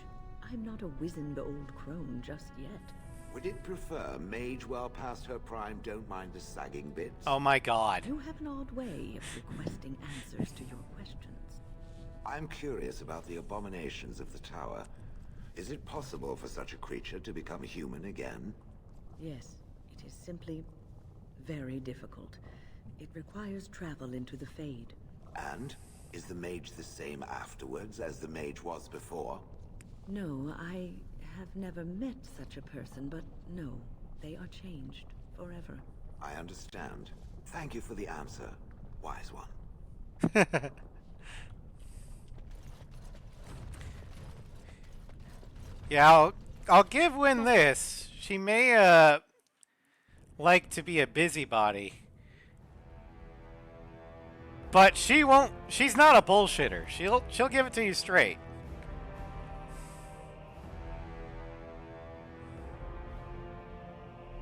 I'm not a wizened old crone just yet. Would it prefer mage well past her prime don't mind the sagging bits? Oh my god. You have an odd way of requesting answers to your questions. I'm curious about the abominations of the tower. Is it possible for such a creature to become human again? Yes, it is simply very difficult. It requires travel into the Fade. And? Is the mage the same afterwards as the mage was before? No, I have never met such a person, but no, they are changed forever. I understand. Thank you for the answer, wise one. Yeah, I'll give Wynn this. She may like to be a busybody, But she won't. She's not a bullshitter. She'll give it to you straight.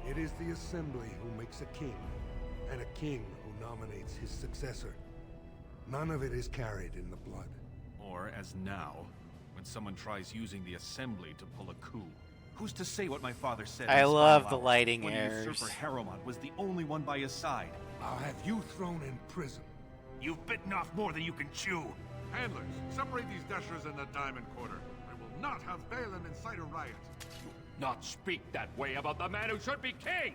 It is the Assembly who makes a king, and a king who nominates his successor. None of it is carried in the blood. Or, as now, when someone tries using the Assembly to pull a coup. Who's to say what my father said? I in his love final the hours, lighting when errors. usurper Harrowmont was the only one by his side. I'll have you thrown in prison. You've bitten off more than you can chew. Handlers, separate these dashers in the diamond quarter. I will not have Balin incite a riot. You not speak that way about the man who should be king!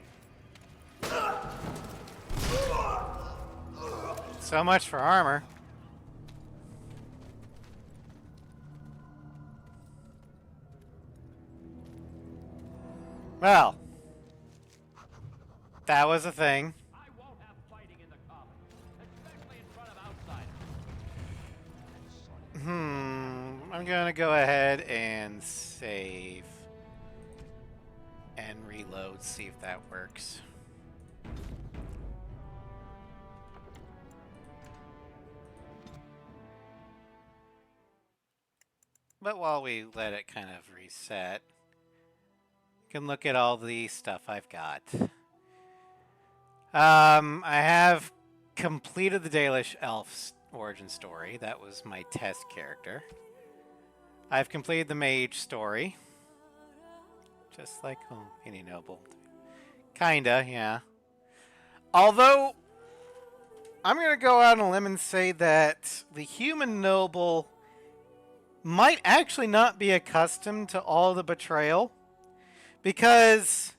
So much for armor. Well, that was a thing. I won't have fighting in the common, especially in front of outsiders. I'm gonna go ahead and save and reload, see if that works. But while we let it kind of reset, you can look at all the stuff I've got. I have completed the Dalish Elf's origin story. That was my test character. I've completed the mage story. Just like any noble. Kinda, yeah. Although, I'm going to go out on a limb and say that the human noble might actually not be accustomed to all the betrayal, because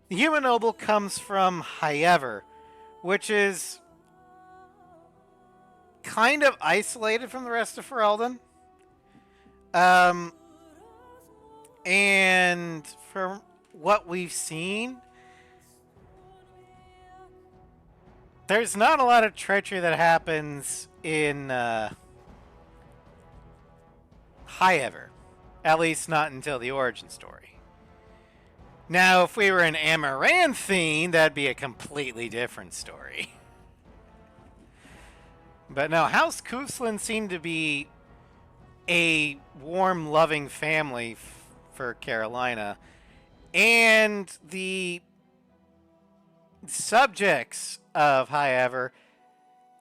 the human noble comes from Hyever, which is kind of isolated from the rest of Ferelden. And from what we've seen, there's not a lot of treachery that happens in Hyever. At least not until the origin story. Now, if we were in Amaranthine, that'd be a completely different story. But no, House Cousland seemed to be a warm, loving family for Carolina. And the subjects of Hyever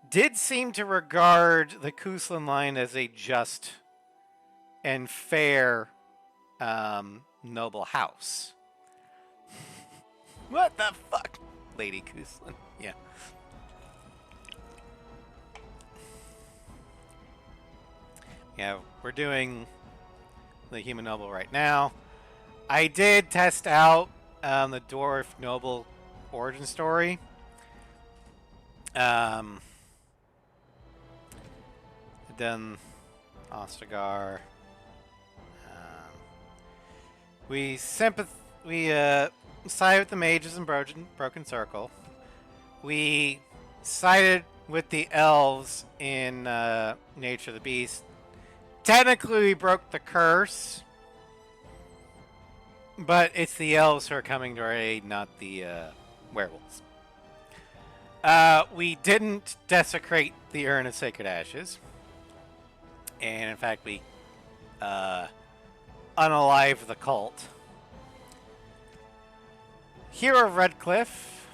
did seem to regard the Cousland line as a just and fair noble house. What the fuck? Lady Cousland. Yeah. Yeah, we're doing the human noble right now. I did test out the dwarf noble origin story. Done Ostagar. We side with the mages in Broken Circle. We sided with the elves in Nature of the Beast. Technically, we broke the curse, but it's the elves who are coming to our aid, not the werewolves. We didn't desecrate the Urn of Sacred Ashes. And in fact, we unalived the cult. Hero of Redcliffe.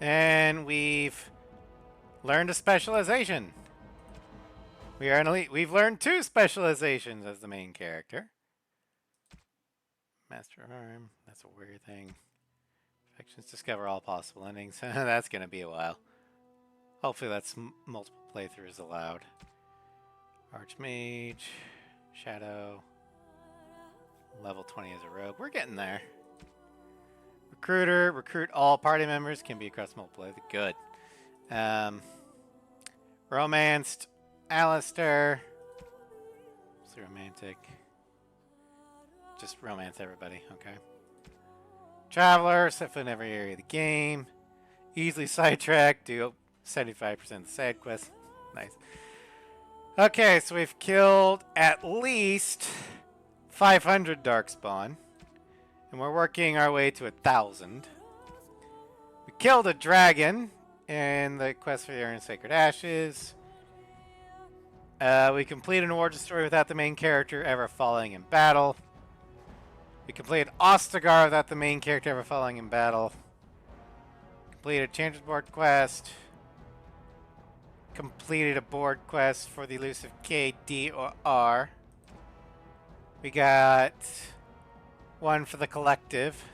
And we've learned a specialization. We are an elite. We've learned 2 specializations as the main character. Master of Arm. That's a weird thing. Factions discover all possible endings. That's going to be a while. Hopefully that's multiple playthroughs allowed. Archmage. Shadow. Level 20 as a rogue. We're getting there. Recruiter. Recruit all party members. Can be across multiple. Good. Romanced. Alistair. Mostly romantic. Just romance everybody, okay. Traveler, set foot in every area of the game. Easily sidetracked, do 75% of the side quests. Nice. Okay, so we've killed at least 500 Darkspawn. And we're working our way to 1,000. We killed a dragon And the quest for the Urn Sacred Ashes. We complete an origin story without the main character ever falling in battle. We completed Ostagar without the main character ever falling in battle. Completed a Chanter's Board quest. Completed a board quest for the elusive K, D, or R. We got one for the Collective.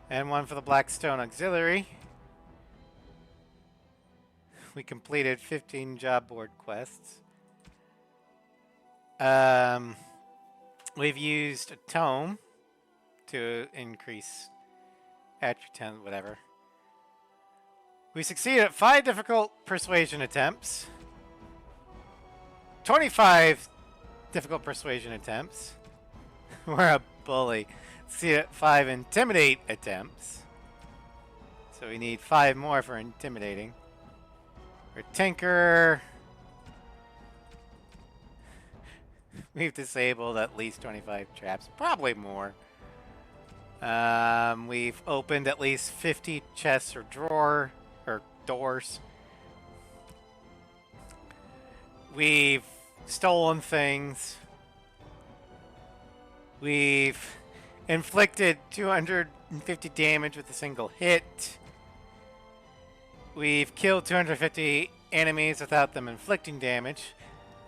And one for the Blackstone Auxiliary. We completed 15 job board quests. We've used a tome to increase attribute, whatever. We succeeded at 5 difficult persuasion attempts. 25 difficult persuasion attempts. We're a bully. Succeeded at 5 intimidate attempts. So we need 5 more for intimidating. We're Tinker. We've disabled at least 25 traps, probably more. We've opened at least 50 chests or doors. We've stolen things. We've inflicted 250 damage with a single hit. We've killed 250 enemies without them inflicting damage.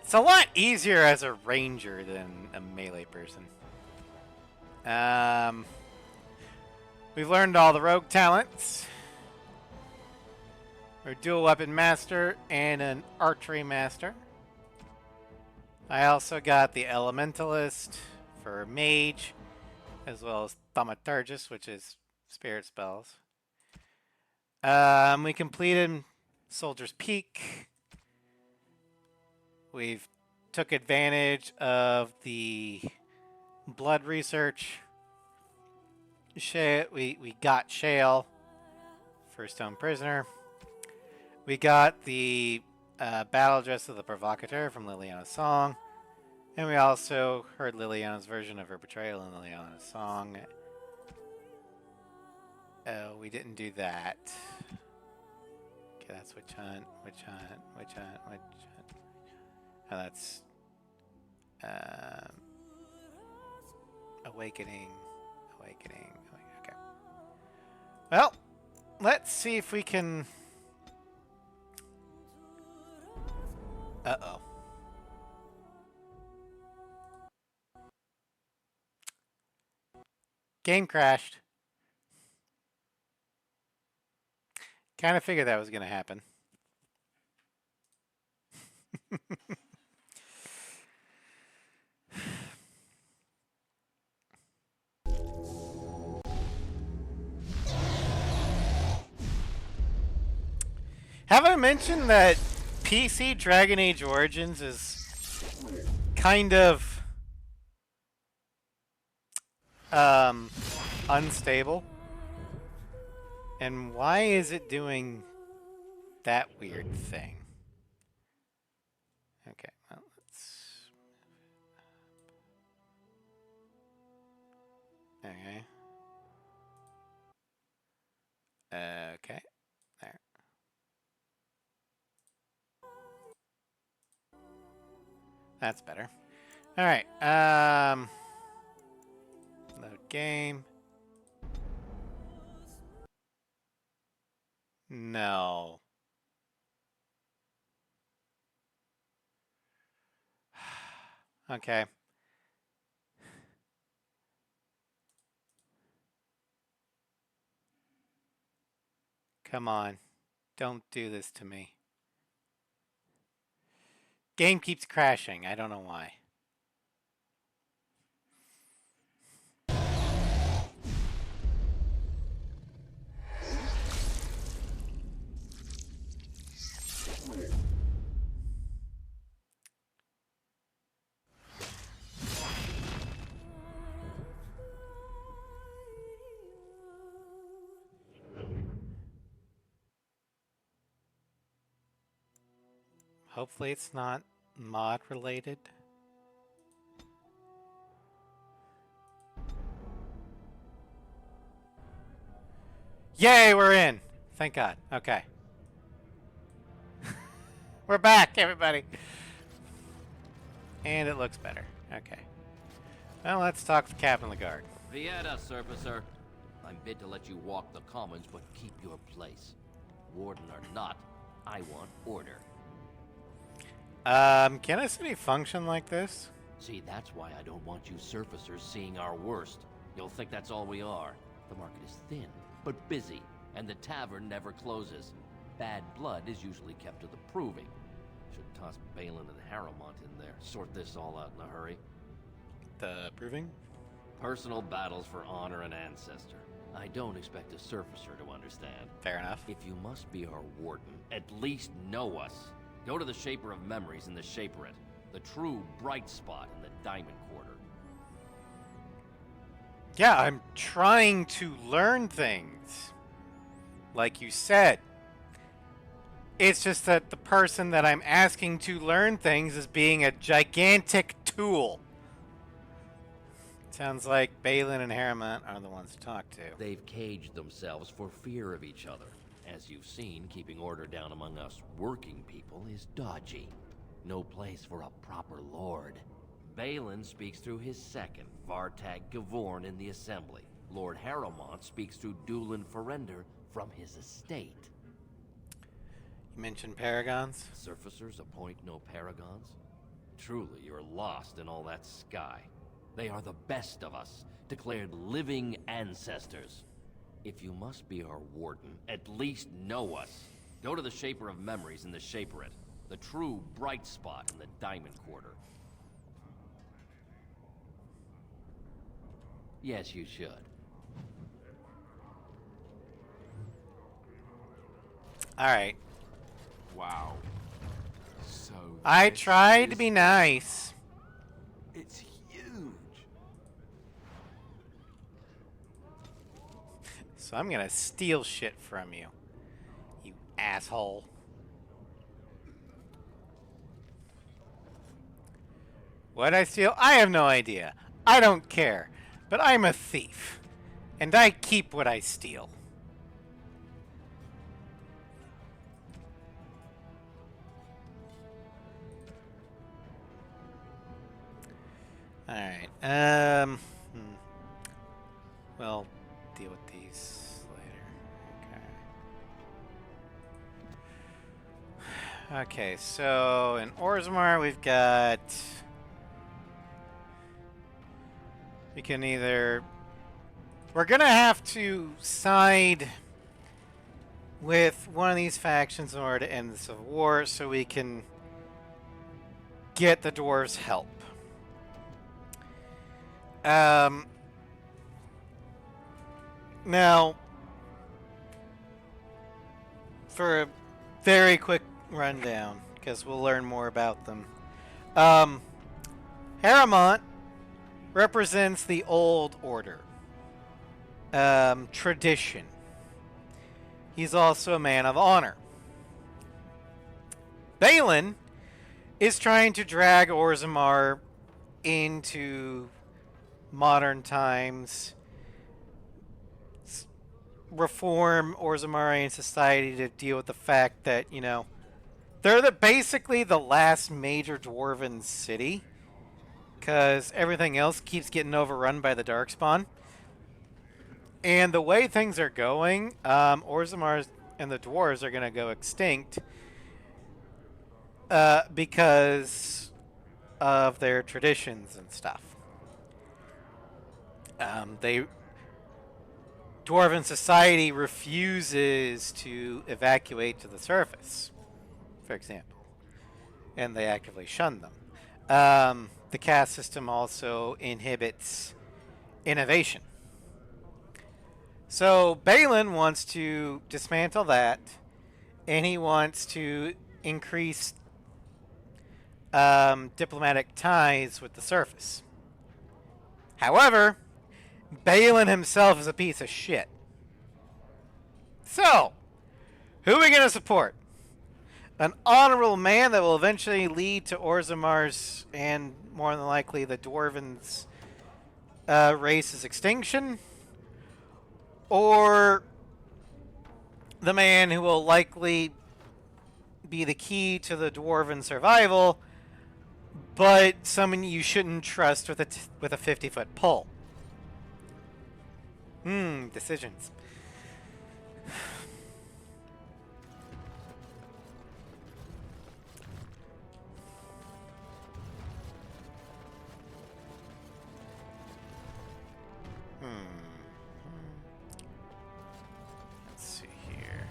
It's a lot easier as a ranger than a melee person. We've learned all the rogue talents. We're a dual weapon master and an archery master. I also got the elementalist for mage, as well as thaumaturgist, which is spirit spells. We completed Soldier's Peak. We've took advantage of the blood research. We got Shale for Stone Prisoner. We got the battle dress of the Provocateur from Liliana's Song. And we also heard Liliana's version of her betrayal in Liliana's Song. Oh, we didn't do that. Okay, that's Witch Hunt. Oh, that's Awakening. Okay. Well, let's see if we can. Uh-oh. Game crashed. Kind of figured that was going to happen. Have I mentioned that PC Dragon Age Origins is kind of unstable? And why is it doing that weird thing? Okay, well, let's... Okay. Okay, there. That's better. Alright, load game. No. Okay. Come on. Don't do this to me. Game keeps crashing. I don't know why. Hopefully it's not mod related. Yay, we're in! Thank God. Okay. We're back, everybody. And it looks better. Okay. Well, let's talk to Captain of the Guard. Thedas, Surfacer. I'm bid to let you walk the commons, but keep your place. Warden or not, I want order. Can a city function like this? See, that's why I don't want you surfacers seeing our worst. You'll think that's all we are. The market is thin, but busy, and the tavern never closes. Bad blood is usually kept to the proving. Should toss Balin and Harrowmont in there, sort this all out in a hurry. The proving? Personal battles for honor and ancestor. I don't expect a surfacer to understand. Fair enough. If you must be our warden, at least know us. Go to the Shaper of Memories in the Shaperate, the true bright spot in the Diamond Quarter. Yeah, I'm trying to learn things. Like you said. It's just that the person that I'm asking to learn things is being a gigantic tool. Sounds like Balin and Harrowmont are the ones to talk to. They've caged themselves for fear of each other. As you've seen, keeping order down among us working people is dodgy. No place for a proper lord. Balin speaks through his second, Vartag Gavorn, in the Assembly. Lord Harrowmont speaks through Dulin Ferender from his estate. You mentioned paragons? Surfacers appoint no paragons? Truly, you're lost in all that sky. They are the best of us, declared living ancestors. If you must be our warden, at least know us. Go to the Shaper of Memories in the Shaperate, the true bright spot in the Diamond Quarter. Yes, you should. Alright. Wow. So I tried to be nice. It's huge. So I'm gonna steal shit from you. You asshole. What'd I steal? I have no idea. I don't care. But I'm a thief. And I keep what I steal. Alright, we'll deal with these later. Okay. Okay, so in Orzammar we've got... We can either... We're gonna have to side with one of these factions in order to end the Civil War so we can get the dwarves' help. Now, for a very quick rundown, because we'll learn more about them. Harrowmont represents the old order. Tradition. He's also a man of honor. Balin is trying to drag Orzammar into modern times, reform Orzammarian society to deal with the fact that, you know, they're basically the last major dwarven city, because everything else keeps getting overrun by the Darkspawn. And the way things are going, Orzammar and the dwarves are going to go extinct because of their traditions and stuff. Dwarven society refuses to evacuate to the surface, for example, and they actively shun them. The caste system also inhibits innovation. So Balin wants to dismantle that, and he wants to increase diplomatic ties with the surface. However, Balin himself is a piece of shit. So, who are we going to support? An honorable man that will eventually lead to Orzammar's and more than likely the Dwarven's race's extinction? Or the man who will likely be the key to the dwarven survival, but someone you shouldn't trust with a 50-foot pole. Decisions. Let's see here.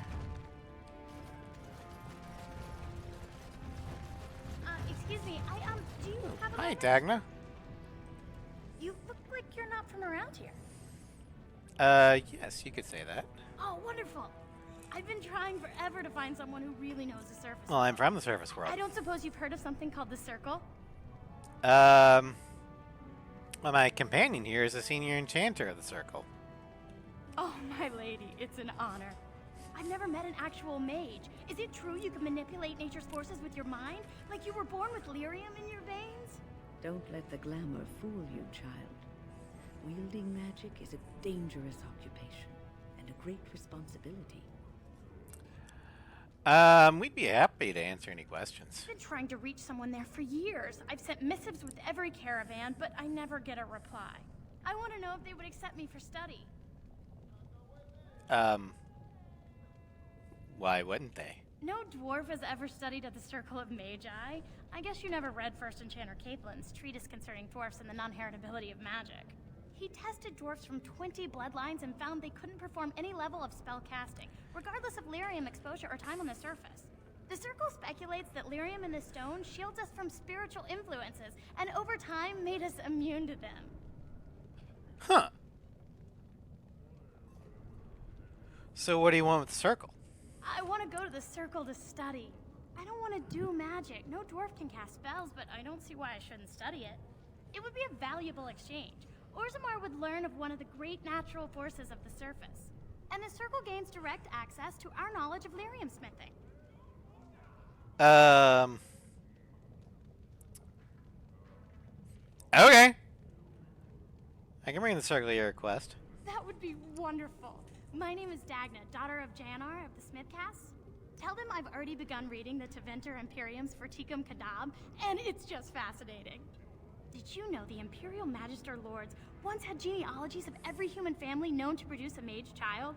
Excuse me, do you have a Hi, moment? Dagna. You look like you're not from around here. Yes, you could say that. Oh, wonderful. I've been trying forever to find someone who really knows the surface. Well, I'm from the surface world. I don't suppose you've heard of something called the Circle? Well, my companion here is a senior enchanter of the Circle. Oh, my lady, it's an honor. I've never met an actual mage. Is it true you can manipulate nature's forces with your mind? Like you were born with lyrium in your veins? Don't let the glamour fool you, child. Wielding magic is a dangerous occupation and a great responsibility. We'd be happy to answer any questions. I've been trying to reach someone there for years. I've sent missives with every caravan, but I never get a reply. I want to know if they would accept me for study. Why wouldn't they? No dwarf has ever studied at the Circle of Magi. I guess you never read First Enchanter Cousland's treatise concerning dwarfs and the non-heritability of magic. He tested dwarfs from 20 bloodlines and found they couldn't perform any level of spell casting, regardless of lyrium exposure or time on the surface. The Circle speculates that lyrium in the stone shields us from spiritual influences, and over time made us immune to them. Huh. So what do you want with the Circle? I want to go to the Circle to study. I don't want to do magic. No dwarf can cast spells, but I don't see why I shouldn't study it. It would be a valuable exchange. Orzammar would learn of one of the great natural forces of the surface. And the Circle gains direct access to our knowledge of lyrium smithing. Okay. I can bring the Circle your request. That would be wonderful. My name is Dagna, daughter of Janar of the Smithcasts. Tell them I've already begun reading the Tevinter Imperium's Verticum Kadab, and it's just fascinating. Did you know the Imperial Magister Lords once had genealogies of every human family known to produce a mage child?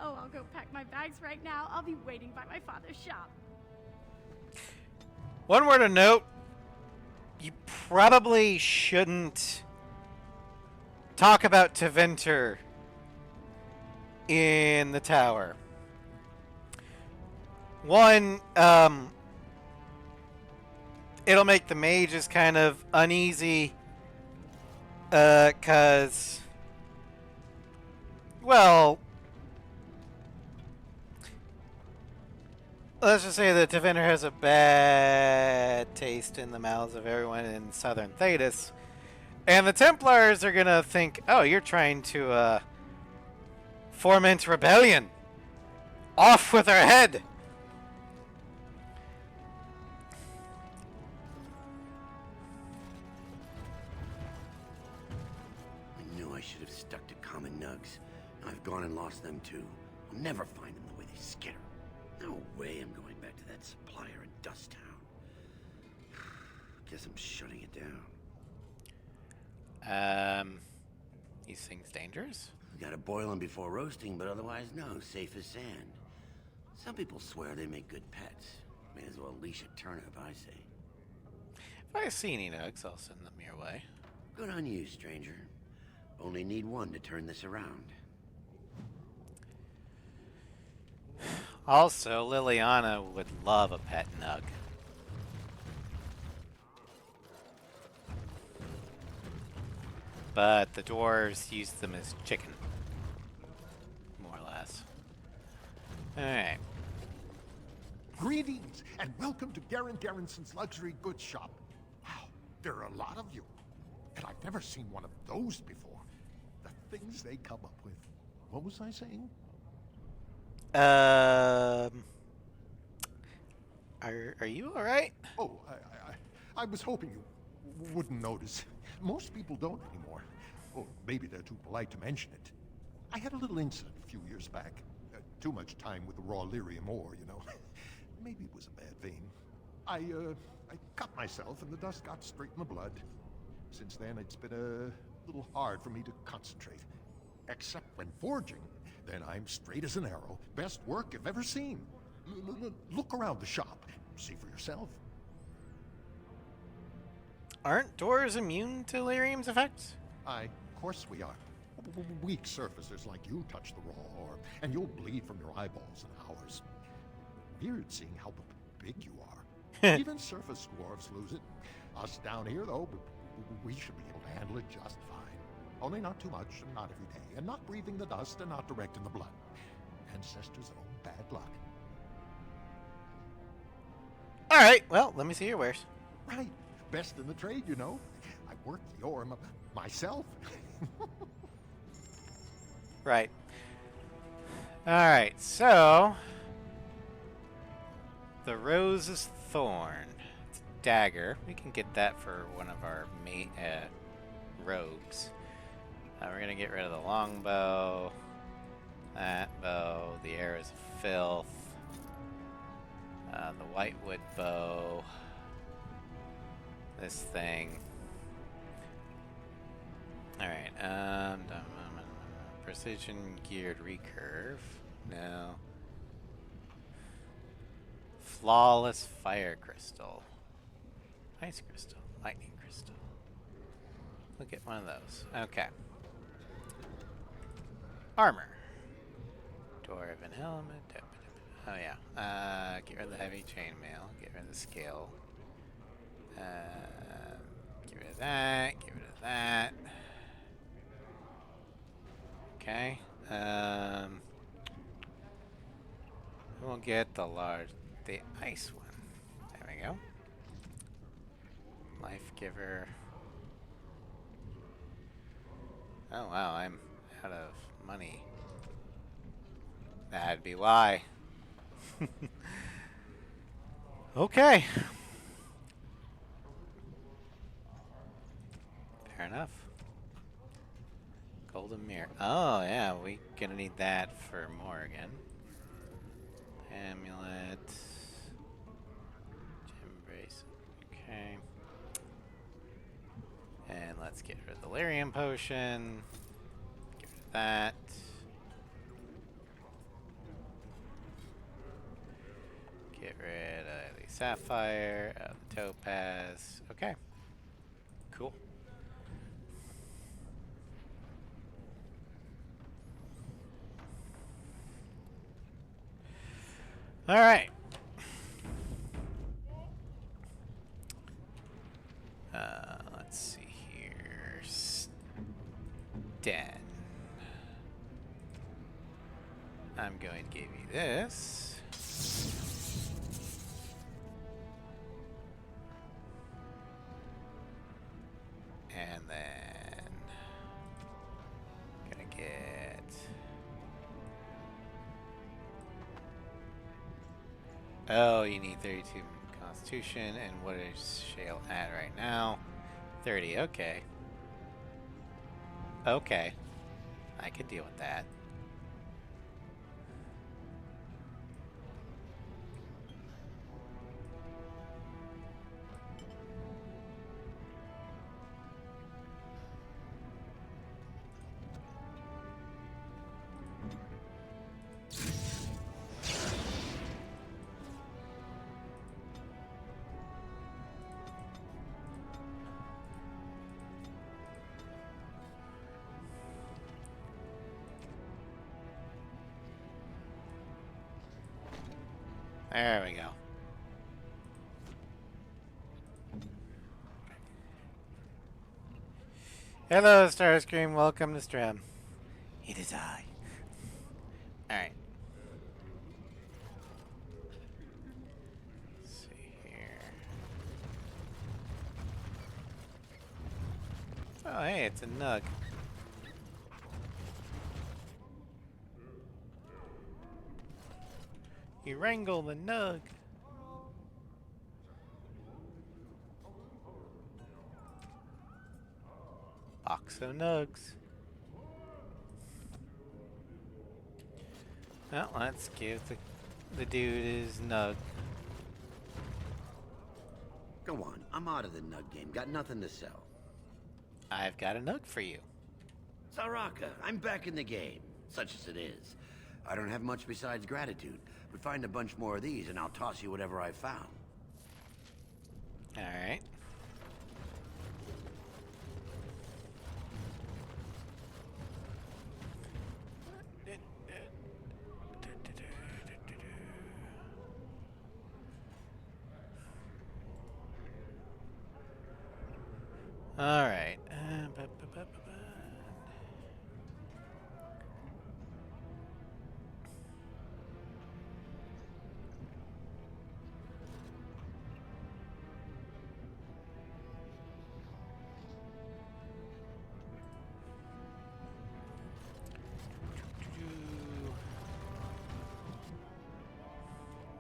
Oh, I'll go pack my bags right now. I'll be waiting by my father's shop. One word of note. You probably shouldn't talk about Tevinter in the tower. One, it'll make the mages kind of uneasy, 'cause, well, let's just say that Tevinter has a bad taste in the mouths of everyone in southern Thedas, and the Templars are gonna think, oh, you're trying to, foment rebellion. Off with her head! I knew I should have stuck to common nugs. I've gone and lost them too. I'll never find them the way they skitter. No way I'm going back to that supplier in Dust Town. Guess I'm shutting it down. These things dangerous? Gotta boil them before roasting, but otherwise no, safe as sand. Some people swear they make good pets. May as well leash a turnip, I say. If I see any nugs, I'll send them your way. Good on you, stranger. Only need one to turn this around. Also, Liliana would love a pet nug. But the dwarves use them as chicken. More or less. Alright. Greetings, and welcome to Garen Garrison's luxury goods shop. Wow, there are a lot of you. And I've never seen one of those before. The things they come up with. What was I saying? Are you alright? Oh, I was hoping you wouldn't notice. Most people don't anymore. Or maybe they're too polite to mention it. I had a little incident a few years back. Too much time with the raw lyrium ore, you know. maybe it was a bad thing. I cut myself and the dust got straight in the blood. Since then, it's been a little hard for me to concentrate. Except when forging, then I'm straight as an arrow. Best work you've ever seen. Look around the shop. See for yourself. Aren't doors immune to lyrium's effects? Of course we are. Weak surfacers like you touch the raw ore, and you'll bleed from your eyeballs in hours. Weird seeing how big you are. Even surface dwarves lose it. Us down here, though, we should be able to handle it just fine. Only not too much, and not every day, and not breathing the dust, and not direct in the blood. Ancestors' own bad luck. Alright, well, let me see your wares. Right. Best in the trade, you know. I work the ore myself. Right. Alright, so... the Rose's Thorn. It's a dagger. We can get that for one of our rogues. We're gonna get rid of the longbow. That bow. The arrows of filth. The whitewood bow. This thing. Alright, precision geared recurve. No. Flawless fire crystal. Ice crystal. Lightning crystal. Look at one of those. Okay. Armor. Dwarven helmet. Oh yeah. Get rid of the heavy chainmail. Get rid of the scale. Get rid of that. Get rid of that. Okay. We'll get the ice one. There we go. Life giver. Oh wow, I'm out of money. That'd be why. Okay. Fair enough. Golden mirror. Oh yeah, we gonna need that for Morgan. Amulet. Gem brace. Okay. And let's get rid of the lyrium potion. Get rid of that. Get rid of the sapphire, the topaz. Okay. Cool. All right. Let's see here. Den. I'm going to give you this. And then gonna get you need 32 Constitution, and what is Shale at right now? 30. Okay. Okay, I could deal with that. There we go. Hello, Starscream. Welcome to stream. It is I. Alright. Let's see here. Oh, hey, it's a nug. You wrangle the nug. Box of nugs. Well, let's give the dude his nug. Go on, I'm out of the nug game. Got nothing to sell. I've got a nug for you. Saraka, I'm back in the game, such as it is. I don't have much besides gratitude, but find a bunch more of these and I'll toss you whatever I found. Alright. Alright.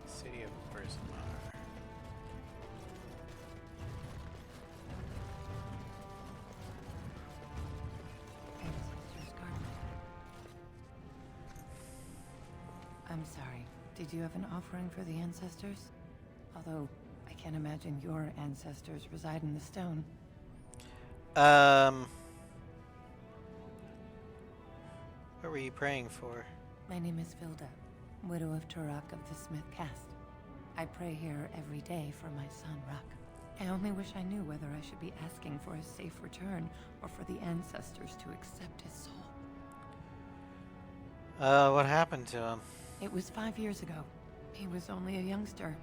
City of Bersamar. I'm sorry. Did you have an offering for the ancestors? Although, I can't imagine your ancestors reside in the stone. What were you praying for? My name is Vilda, widow of Turak of the Smith caste. I pray here every day for my son, Rak. I only wish I knew whether I should be asking for his safe return or for the ancestors to accept his soul. What happened to him? It was 5 years ago. He was only a youngster.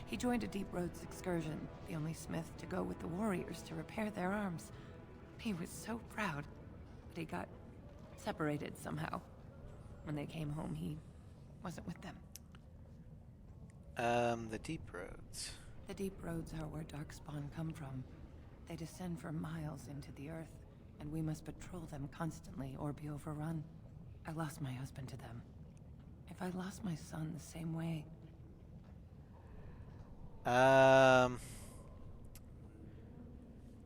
He joined a Deep Roads excursion, the only smith to go with the warriors to repair their arms. He was so proud, but he got separated somehow. When they came home, he wasn't with them. The Deep Roads. The Deep Roads are where Darkspawn come from. They descend for miles into the earth, and we must patrol them constantly or be overrun. I lost my husband to them. If I lost my son the same way...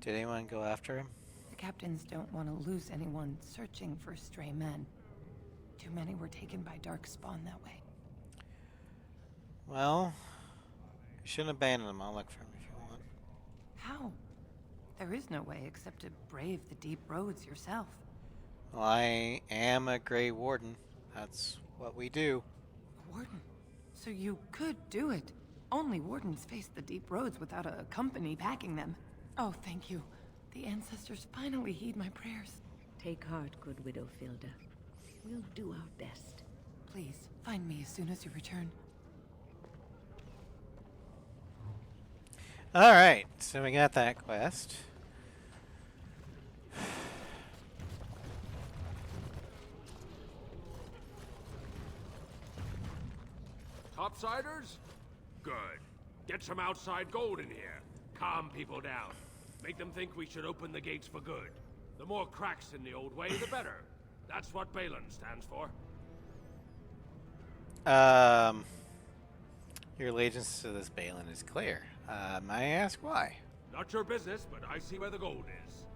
Did anyone go after him? The captains don't want to lose anyone searching for stray men. Too many were taken by Darkspawn that way. Well, you shouldn't abandon him. I'll look for him if you want. How? There is no way except to brave the Deep Roads yourself. Well, I am a Grey Warden. That's what we do. A warden? So you could do it. Only wardens face the Deep Roads without a company backing them. Oh, thank you. The ancestors finally heed my prayers. Take heart, good widow Filda. We'll do our best. Please, find me as soon as you return. Alright, so we got that quest. Topsiders? Good. Get some outside gold in here. Calm people down. Make them think we should open the gates for good. The more cracks in the old way, the better. That's what Balin stands for. Your allegiance to this Balin is clear. May I ask why? Not your business, but I see where the gold is.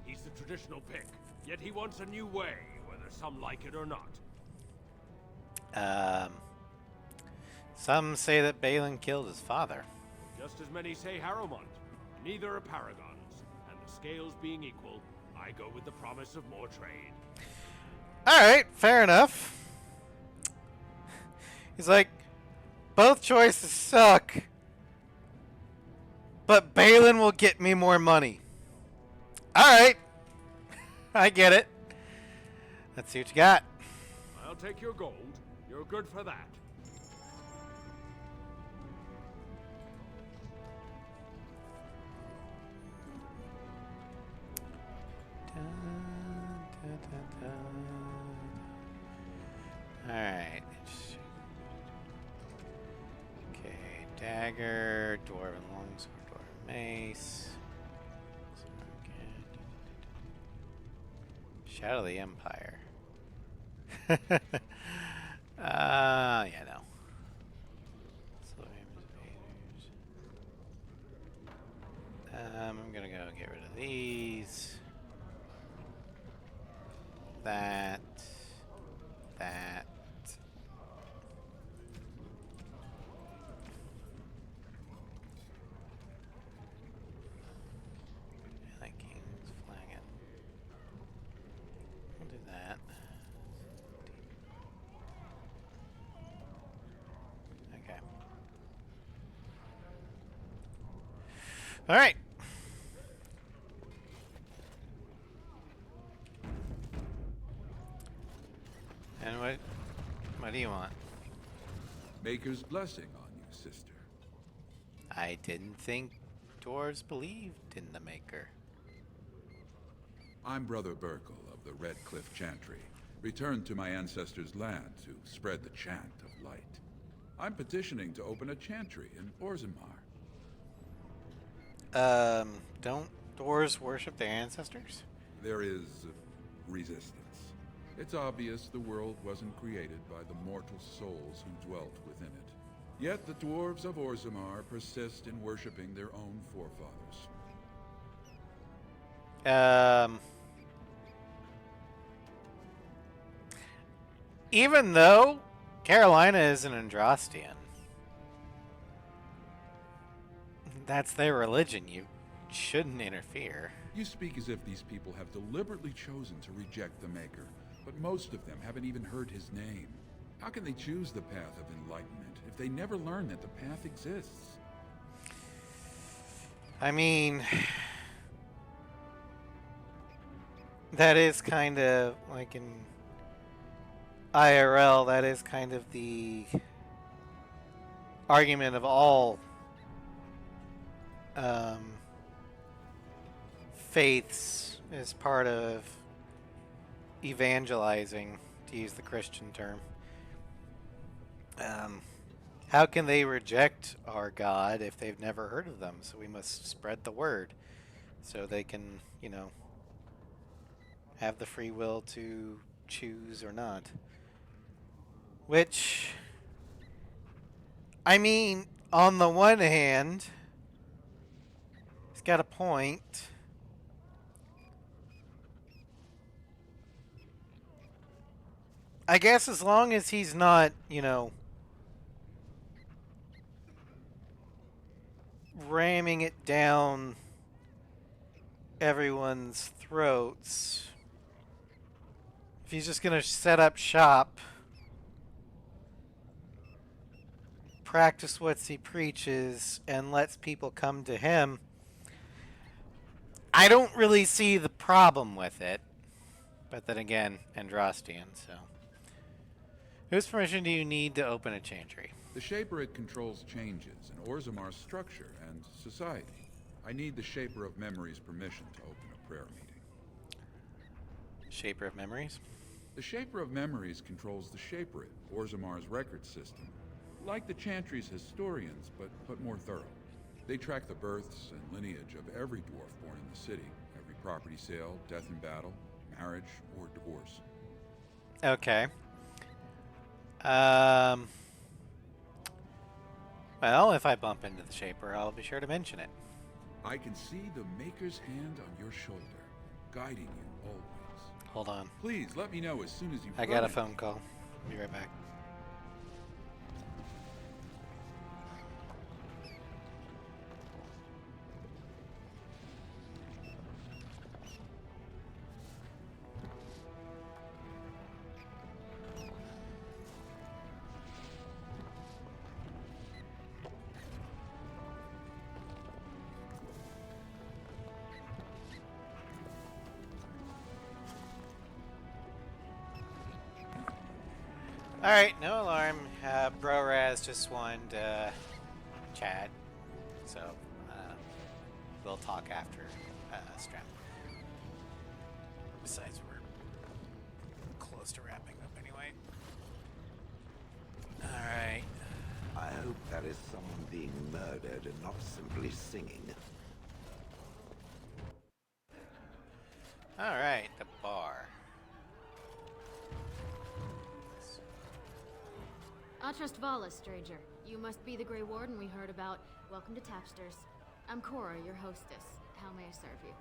He's the traditional pick, yet he wants a new way, whether some like it or not. Some say that Balin killed his father. Just as many say Harrowmont. Neither are paragons, and the scales being equal, I go with the promise of more trade. Alright, fair enough. He's like, both choices suck, but Balin will get me more money. Alright, I get it. Let's see what you got. I'll take your gold. You're good for that. Alright. Okay, dagger, dwarven longsword, dwarven mace. Shadow of the Empire. Yeah, no. I'm gonna go get rid of these. That. All right. And what do you want? Maker's blessing on you, sister. I didn't think dwarves believed in the Maker. I'm Brother Burkle of the Red Cliff Chantry, returned to my ancestors' land to spread the chant of light. I'm petitioning to open a chantry in Orzammar. Don't dwarves worship their ancestors? There is resistance. It's obvious the world wasn't created by the mortal souls who dwelt within it. Yet the dwarves of Orzammar persist in worshipping their own forefathers. Even though Carolina is an Andrastian, that's their religion. You shouldn't interfere. You speak as if these people have deliberately chosen to reject the Maker, but most of them haven't even heard his name. How can they choose the path of enlightenment if they never learn that the path exists? I mean, that is kind of like in IRL, that is kind of the argument of all faiths as part of evangelizing, to use the Christian term. How can they reject our God if they've never heard of them? So we must spread the word so they can, you know, have the free will to choose or not. Which, I mean, on the one hand, he's got a point. I guess as long as he's not, you know, ramming it down everyone's throats. If he's just going to set up shop, practice what he preaches, and lets people come to him, I don't really see the problem with it. But then again, Andrastian, so. Whose permission do you need to open a chantry? The Shaperate controls changes in Orzammar's structure and society. I need the Shaper of Memory's permission to open a prayer meeting. Shaper of Memories? The Shaper of Memories controls the Shaperate, Orzammar's record system. Like the Chantry's historians, but more thorough. They track the births and lineage of every dwarf born in the city, every property sale, death in battle, marriage, or divorce. Okay. Well, if I bump into the Shaper, I'll be sure to mention it. I can see the Maker's hand on your shoulder, guiding you always. Hold on. Please, let me know as soon as you've I got a phone call. Be right back. Alright, no alarm. BroRaz just wanted chat, so we'll talk after Strap. Besides, we're close to wrapping up anyway. Alright. I hope that is someone being murdered and not simply singing. Alright, the bar. Atrust Vala, stranger. You must be the Grey Warden we heard about. Welcome to Tapsters. I'm Cora, your hostess. How may I serve you?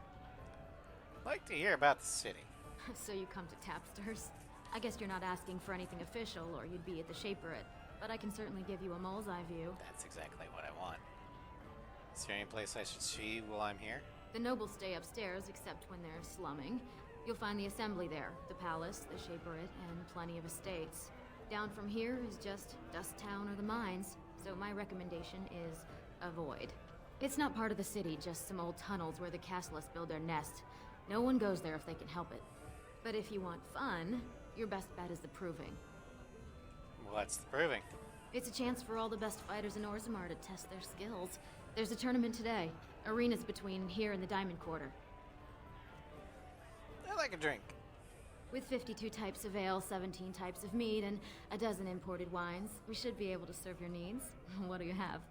I'd like to hear about the city. So you come to Tapsters? I guess you're not asking for anything official, or you'd be at the Shaperate. But I can certainly give you a mole's eye view. That's exactly what I want. Is there any place I should see while I'm here? The nobles stay upstairs, except when they're slumming. You'll find the assembly there, the palace, the Shaperate, and plenty of estates. Down from here is just Dust Town or the mines, so my recommendation is avoid. It's not part of the city, just some old tunnels where the castlists build their nest. No one goes there if they can help it. But if you want fun, your best bet is the Proving. What's the Proving? It's a chance for all the best fighters in Orzammar to test their skills. There's a tournament today. Arenas between here and the Diamond Quarter. I like a drink. With 52 types of ale, 17 types of mead, and a dozen imported wines, we should be able to serve your needs. What do you have?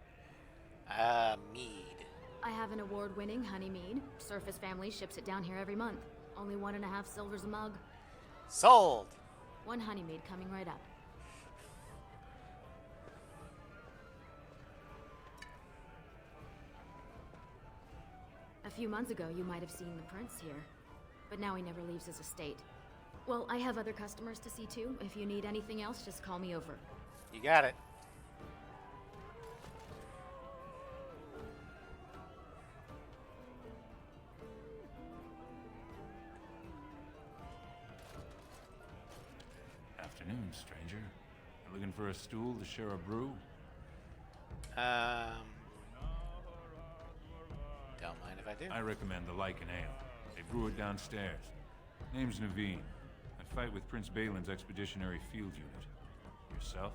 Mead. I have an award-winning honey mead. Surface Family ships it down here every month. Only 1.5 silvers a mug. Sold! 1 honey mead coming right up. A few months ago, you might have seen the prince here. But now he never leaves his estate. Well, I have other customers to see too. If you need anything else, just call me over. You got it. Afternoon, stranger. You looking for a stool to share a brew? Don't mind if I do. I recommend the Lycan Ale. They brew it downstairs. Name's Naveen. I fight with Prince Balin's Expeditionary Field Unit. Yourself?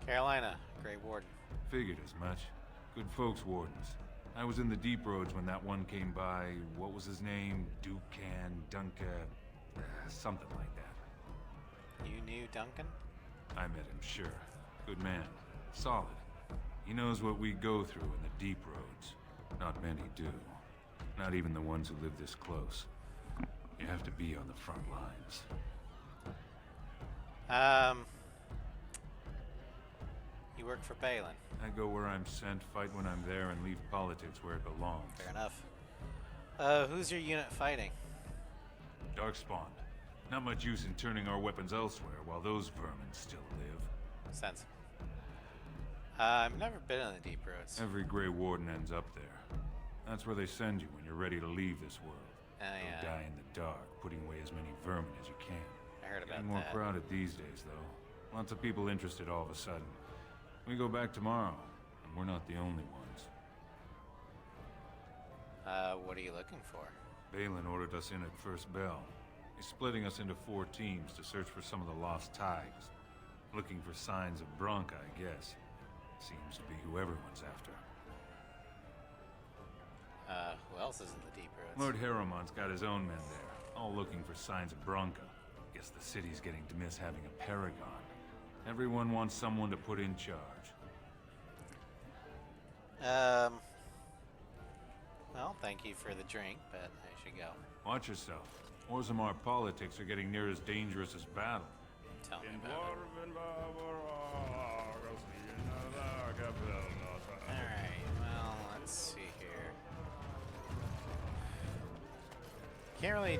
Carolina, Grey Warden. Figured as much. Good folks, Wardens. I was in the deep roads when that one came by. What was his name? Something like that. You knew Duncan? I met him, sure. Good man. Solid. He knows what we go through in the deep roads. Not many do. Not even the ones who live this close. You have to be on the front lines. You work for Balin. I go where I'm sent, fight when I'm there, and leave politics where it belongs. Fair enough. Who's your unit fighting? Darkspawn. Not much use in turning our weapons elsewhere while those vermin still live. Sense. I've never been in the deep roads. Every Grey Warden ends up there. That's where they send you when you're ready to leave this world. Oh, yeah. Go die in the dark, putting away as many vermin as you can. I heard about Getting more that. crowded these days, though. Lots of people interested all of a sudden. We go back tomorrow, and we're not the only ones. What are you looking for? Balin ordered us in at first bell. He's splitting us into 4 teams to search for some of the lost tigers. Looking for signs of Bronca, I guess. Seems to be who everyone's after. Who else is in the deep roads? Lord Harriman's got his own men there, all looking for signs of Bronca. Guess the city's getting to miss having a paragon. Everyone wants someone to put in charge. Well, thank you for the drink, but I should go. Watch yourself. Orzammar politics are getting near as dangerous as battle. Tell me about it. Alright, well, let's see here. Can't really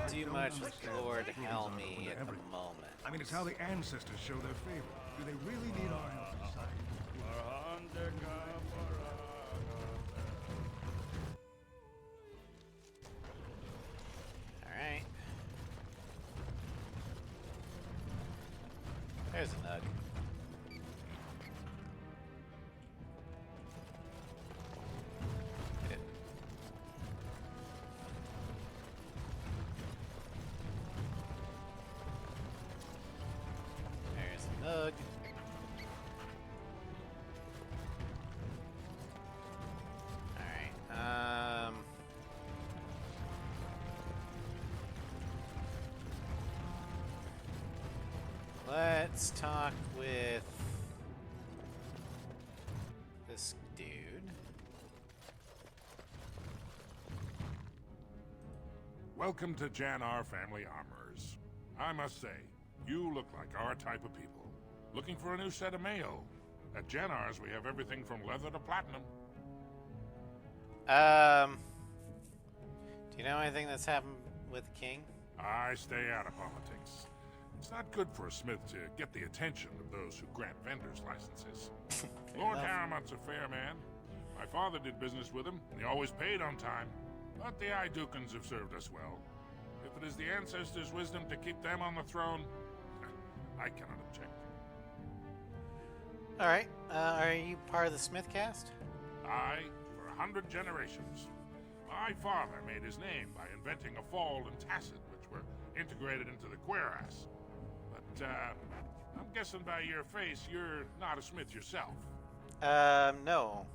do much with Lord Helmy at the moment. I mean, it's how the ancestors show their favor. Do they really need our help this time? Alright. There's a nug. Hit it. There's a nug. Alright, let's talk with this dude. Welcome to Janar Family Armorers. I must say, you look like our type of people. Looking for a new set of mail? At Janar's, we have everything from leather to platinum. Do you know anything that's happened with the king? I stay out of politics. It's not good for a smith to get the attention of those who grant vendors licenses. Lord Harriman's a fair man. My father did business with him, and he always paid on time. But the Idukans have served us well. If it is the ancestors' wisdom to keep them on the throne, I cannot object. Alright, are you part of the Smithcast? I, for 100 generations. My father made his name by inventing a fall and tacit, which were integrated into the cuirass. But, I'm guessing by your face, you're not a smith yourself. No.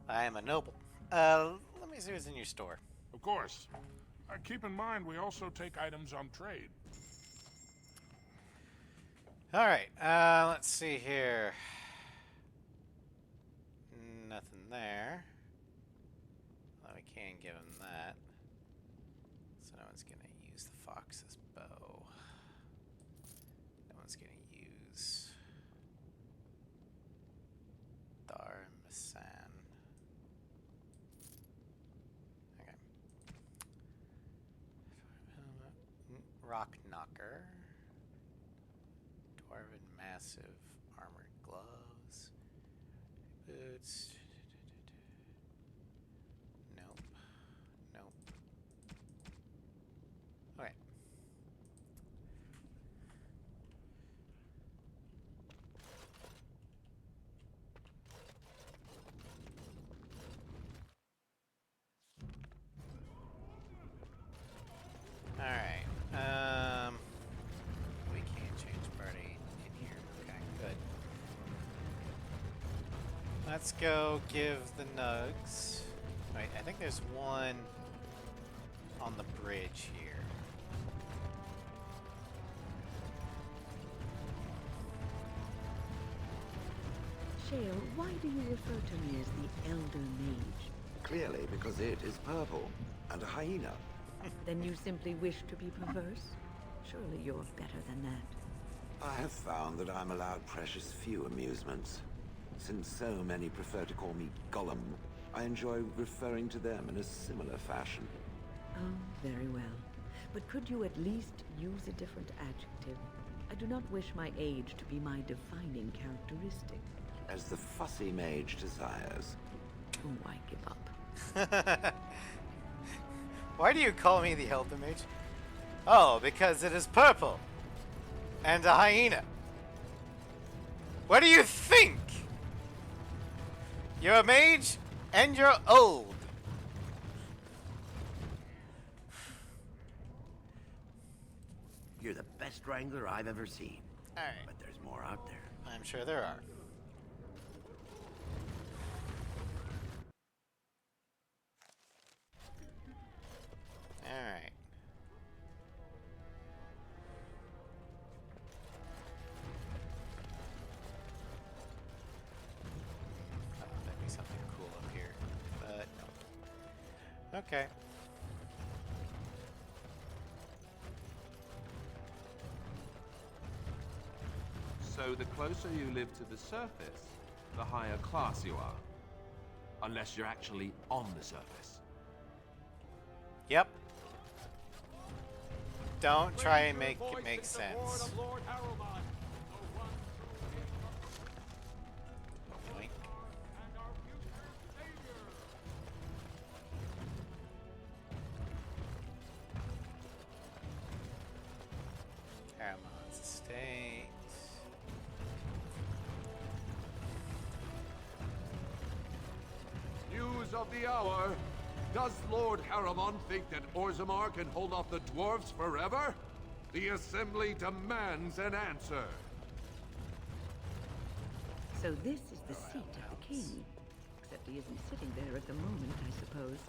I am a noble. Let me see what's in your store. Of course. Keep in mind, we also take items on trade. Alright, let's see here. Nothing there. Well, we can give him that. So no one's gonna use the fox's bow. No one's gonna use Dar Masan. Okay. Rock Knocker. Dwarven Massive Armored Gloves. Boots. Nope. Nope. Okay. Alright. We can't change party in here. Okay, good. Let's go give the nugs. Wait, I think there's one on the bridge here. Shale, why do you refer to me as the Elder Mage? Clearly because it is purple and a hyena. Then you simply wish to be perverse? Surely you're better than that. I have found that I'm allowed precious few amusements. Since so many prefer to call me Gollum, I enjoy referring to them in a similar fashion. Oh, very well. But could you at least use a different adjective? I do not wish my age to be my defining characteristic. As the fussy mage desires. Oh, I give up. Why do you call me the Elder Mage? Oh, because it is purple. And a hyena. What do you think? You're a mage, and you're old. You're the best wrangler I've ever seen. Alright. But there's more out there. I'm sure there are. Alright. Oh, that'd be something cool up here. But no. Okay. So the closer you live to the surface, the higher class you are. Unless you're actually on the surface. Yep. Don't try and make it make sense. Yoink. Caramon's estate. News of the hour. Does Lord Harriman think that Orzammar can hold off the dwarves forever? The Assembly demands an answer. So this is the seat of the king. Except he isn't sitting there at the moment, I suppose.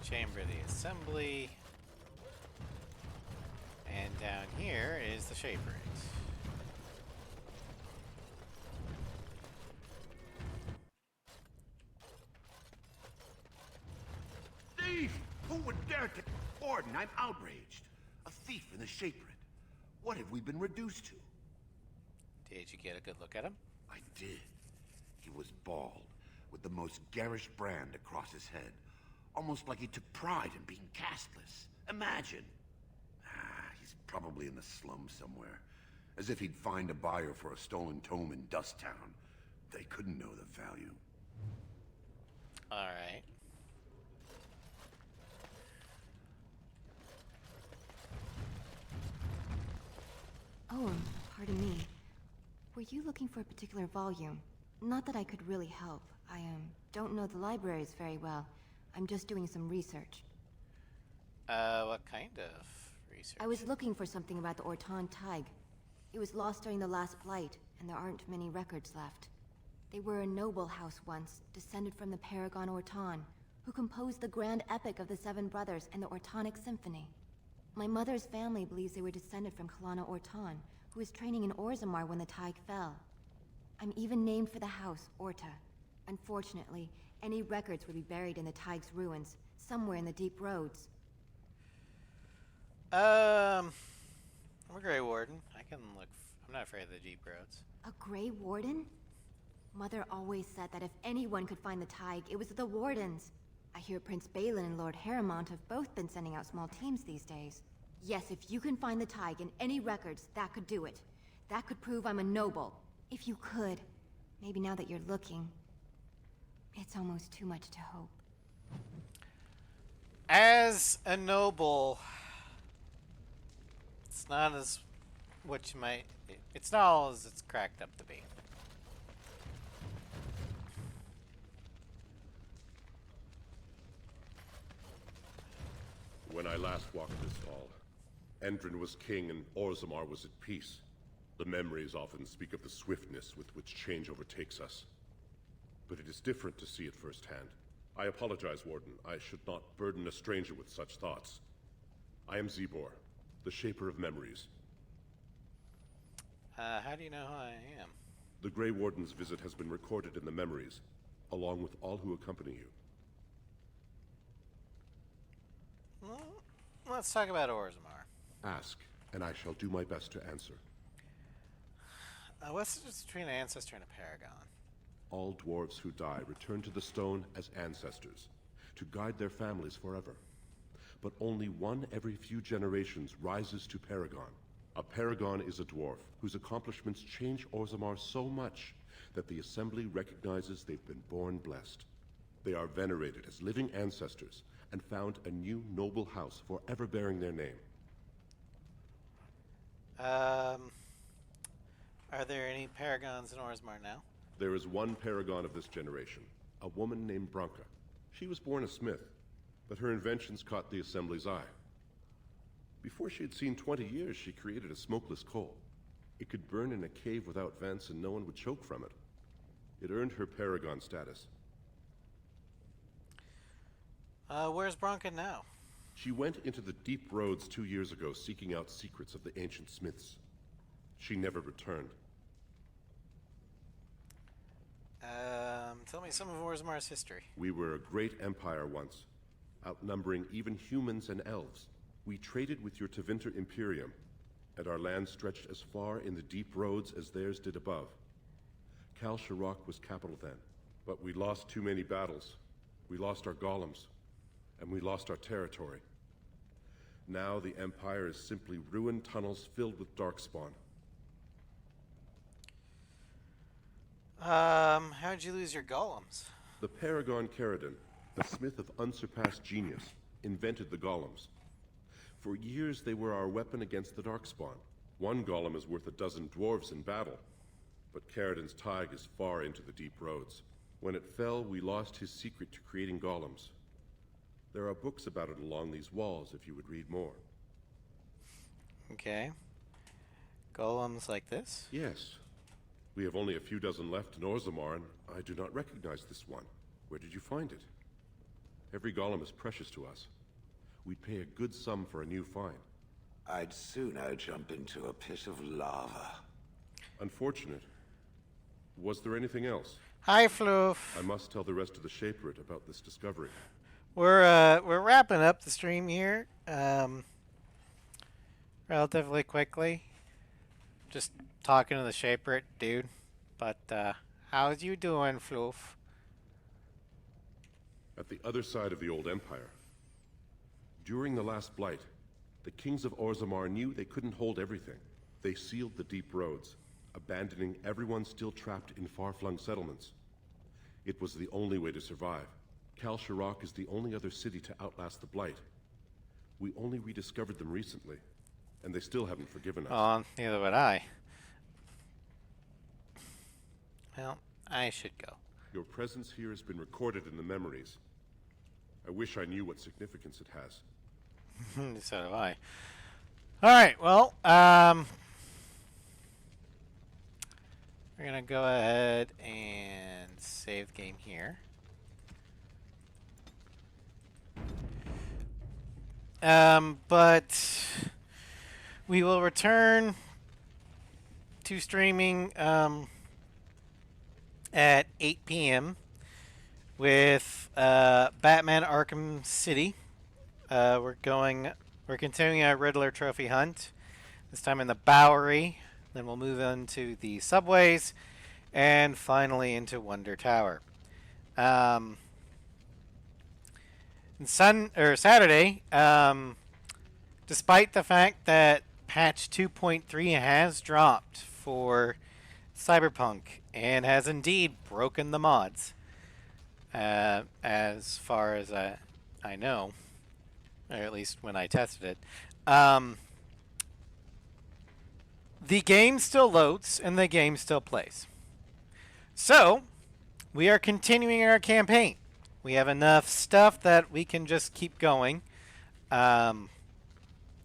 Chamber of the Assembly. And down here is the Shaperate. Thief! Who would dare to... Orden, I'm outraged. A thief in the Shaperate. What have we been reduced to? Did you get a good look at him? I did. He was bald, with the most garish brand across his head. Almost like he took pride in being castless. Imagine! He's probably in the slums somewhere. As if he'd find a buyer for a stolen tome in Dust Town. They couldn't know the value. Alright. Oh, pardon me. Were you looking for a particular volume? Not that I could really help. I don't know the libraries very well. I'm just doing some research. What kind of research? I was looking for something about the Orton Tig. It was lost during the last blight, and there aren't many records left. They were a noble house once, descended from the Paragon Orton, who composed the grand epic of the Seven Brothers and the Ortonic Symphony. My mother's family believes they were descended from Kalana Orton, who was training in Orzammar when the Tig fell. I'm even named for the house, Orta. Unfortunately, any records would be buried in the Tig's ruins, somewhere in the deep roads. I'm a Grey Warden. I can look. I'm not afraid of the deep roads. A Grey Warden? Mother always said that if anyone could find the Tig, it was the Wardens. I hear Prince Balin and Lord Harrimont have both been sending out small teams these days. Yes, if you can find the Tig in any records, that could do it. That could prove I'm a noble. If you could. Maybe now that you're looking. It's almost too much to hope. As a noble, it's not as what you might. It's not all as it's cracked up to be. When I last walked this hall, Endrin was king and Orzammar was at peace. The memories often speak of the swiftness with which change overtakes us. But it is different to see it firsthand. I apologize, Warden. I should not burden a stranger with such thoughts. I am Zebor, the Shaper of Memories. How do you know who I am? The Grey Warden's visit has been recorded in the memories, along with all who accompany you. Well, let's talk about Orzammar. Ask, and I shall do my best to answer. What's the difference between an ancestor and a paragon? All dwarves who die return to the stone as ancestors, to guide their families forever. But only one every few generations rises to paragon. A paragon is a dwarf whose accomplishments change Orzammar so much that the Assembly recognizes they've been born blessed. They are venerated as living ancestors and found a new noble house forever bearing their name. Are there any paragons in Orzammar now? There is one paragon of this generation, a woman named Branka. She was born a smith, but her inventions caught the Assembly's eye. Before she had seen 20 years, she created a smokeless coal. It could burn in a cave without vents and no one would choke from it. It earned her paragon status. Where's Branka now? She went into the deep roads 2 years ago seeking out secrets of the ancient smiths. She never returned. Tell me some of Orzammar's history. We were a great empire once, outnumbering even humans and elves. We traded with your Tevinter Imperium, and our land stretched as far in the deep roads as theirs did above. Kal Sharok was capital then, but we lost too many battles. We lost our golems, and we lost our territory. Now the Empire is simply ruined tunnels filled with darkspawn. How'd you lose your golems? The Paragon Caradon, a smith of unsurpassed genius, invented the golems. For years they were our weapon against the darkspawn. One golem is worth a dozen dwarves in battle, but Caradon's Tig is far into the deep roads. When it fell, we lost his secret to creating golems. There are books about it along these walls if you would read more. Okay. Golems like this? Yes. We have only a few dozen left in Orzammar, and I do not recognize this one. Where did you find it? Every golem is precious to us. We'd pay a good sum for a new find. I'd sooner jump into a pit of lava. Unfortunate. Was there anything else? Hi, Floof. I must tell the rest of the Shaperate about this discovery. We're wrapping up the stream here, relatively quickly. Just talking to the Shaperate dude. But how's you doing, Floof? At the other side of the old empire. During the last blight, the kings of Orzammar knew they couldn't hold everything. They sealed the deep roads, abandoning everyone still trapped in far-flung settlements. It was the only way to survive. Kal Sharok is the only other city to outlast the blight. We only rediscovered them recently, and they still haven't forgiven us. Oh, neither would I. Well, I should go. Your presence here has been recorded in the memories. I wish I knew what significance it has. So do I. Alright, well, we're gonna go ahead and save the game here. But we will return to streaming at 8 p.m. with Batman Arkham City. We're continuing our Riddler trophy hunt. This time in the Bowery. Then we'll move into the subways, and finally into Wonder Tower. Saturday, despite the fact that patch 2.3 has dropped for Cyberpunk and has indeed broken the mods, as far as I know, or at least when I tested it, the game still loads and the game still plays. So, we are continuing our campaign. We have enough stuff that we can just keep going. The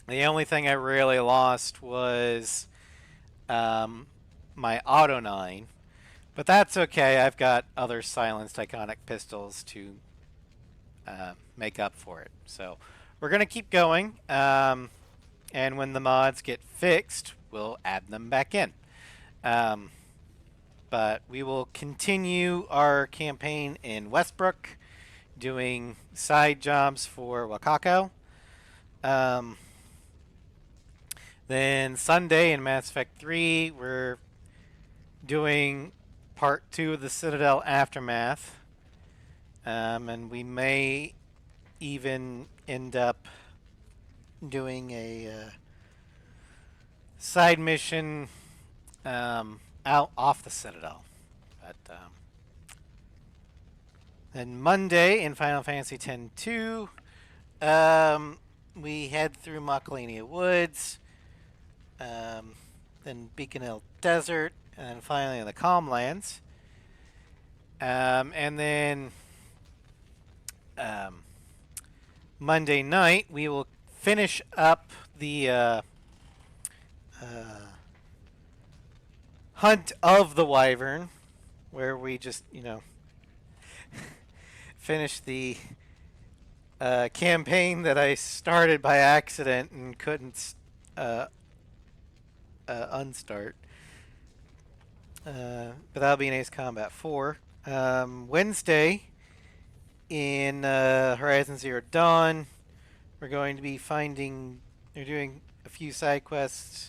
only thing I really lost was my Auto 9. But that's okay. I've got other silenced iconic pistols to make up for it. So we're going to keep going. And when the mods get fixed, we'll add them back in. But we will continue our campaign in Westbrook, doing side jobs for Wakako. Then Sunday in Mass Effect 3, we're doing part 2 of the Citadel Aftermath. And we may even end up doing a side mission out off the Citadel. But then Monday in Final Fantasy X-2, we head through Macalania Woods, then Beacon Hill Desert, and then finally in the Calmlands. And then Monday night, we will finish up the Hunt of the Wyvern, where we just, finish the campaign that I started by accident and couldn't unstart. But that'll be in Ace Combat 4. Wednesday in Horizon Zero Dawn, we're going to be doing a few side quests.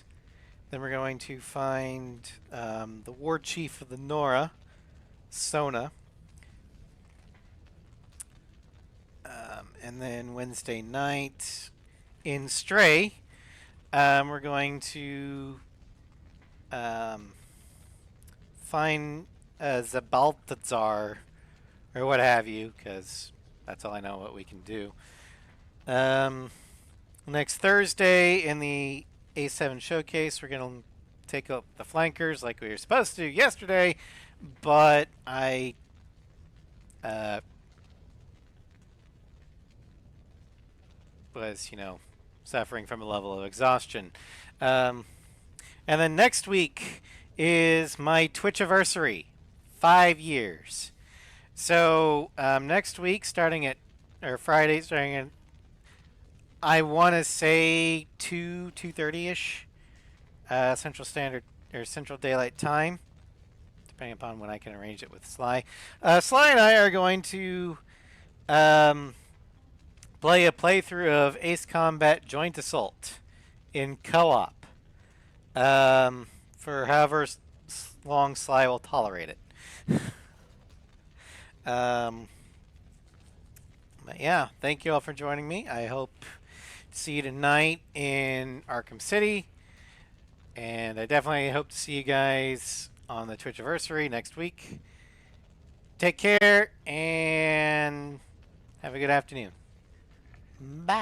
Then we're going to find the Ward Chief of the Nora, Sona. And then Wednesday night in Stray, we're going to find Zabaltazar, or what have you, because that's all I know what we can do. Next Thursday in the A7 Showcase, we're going to take up the flankers like we were supposed to yesterday, but I was, suffering from a level of exhaustion. And then next week is my Twitchiversary, 5 years. So next week, Friday, starting at, I want to say 2:30ish, Central Standard or Central Daylight Time, depending upon when I can arrange it with Sly. Sly and I are going to play a playthrough of Ace Combat Joint Assault in co-op for however long Sly will tolerate it. But yeah, thank you all for joining me. I hope to see you tonight in Arkham City, and I definitely hope to see you guys on the Twitchiversary next week. Take care and have a good afternoon. Bye.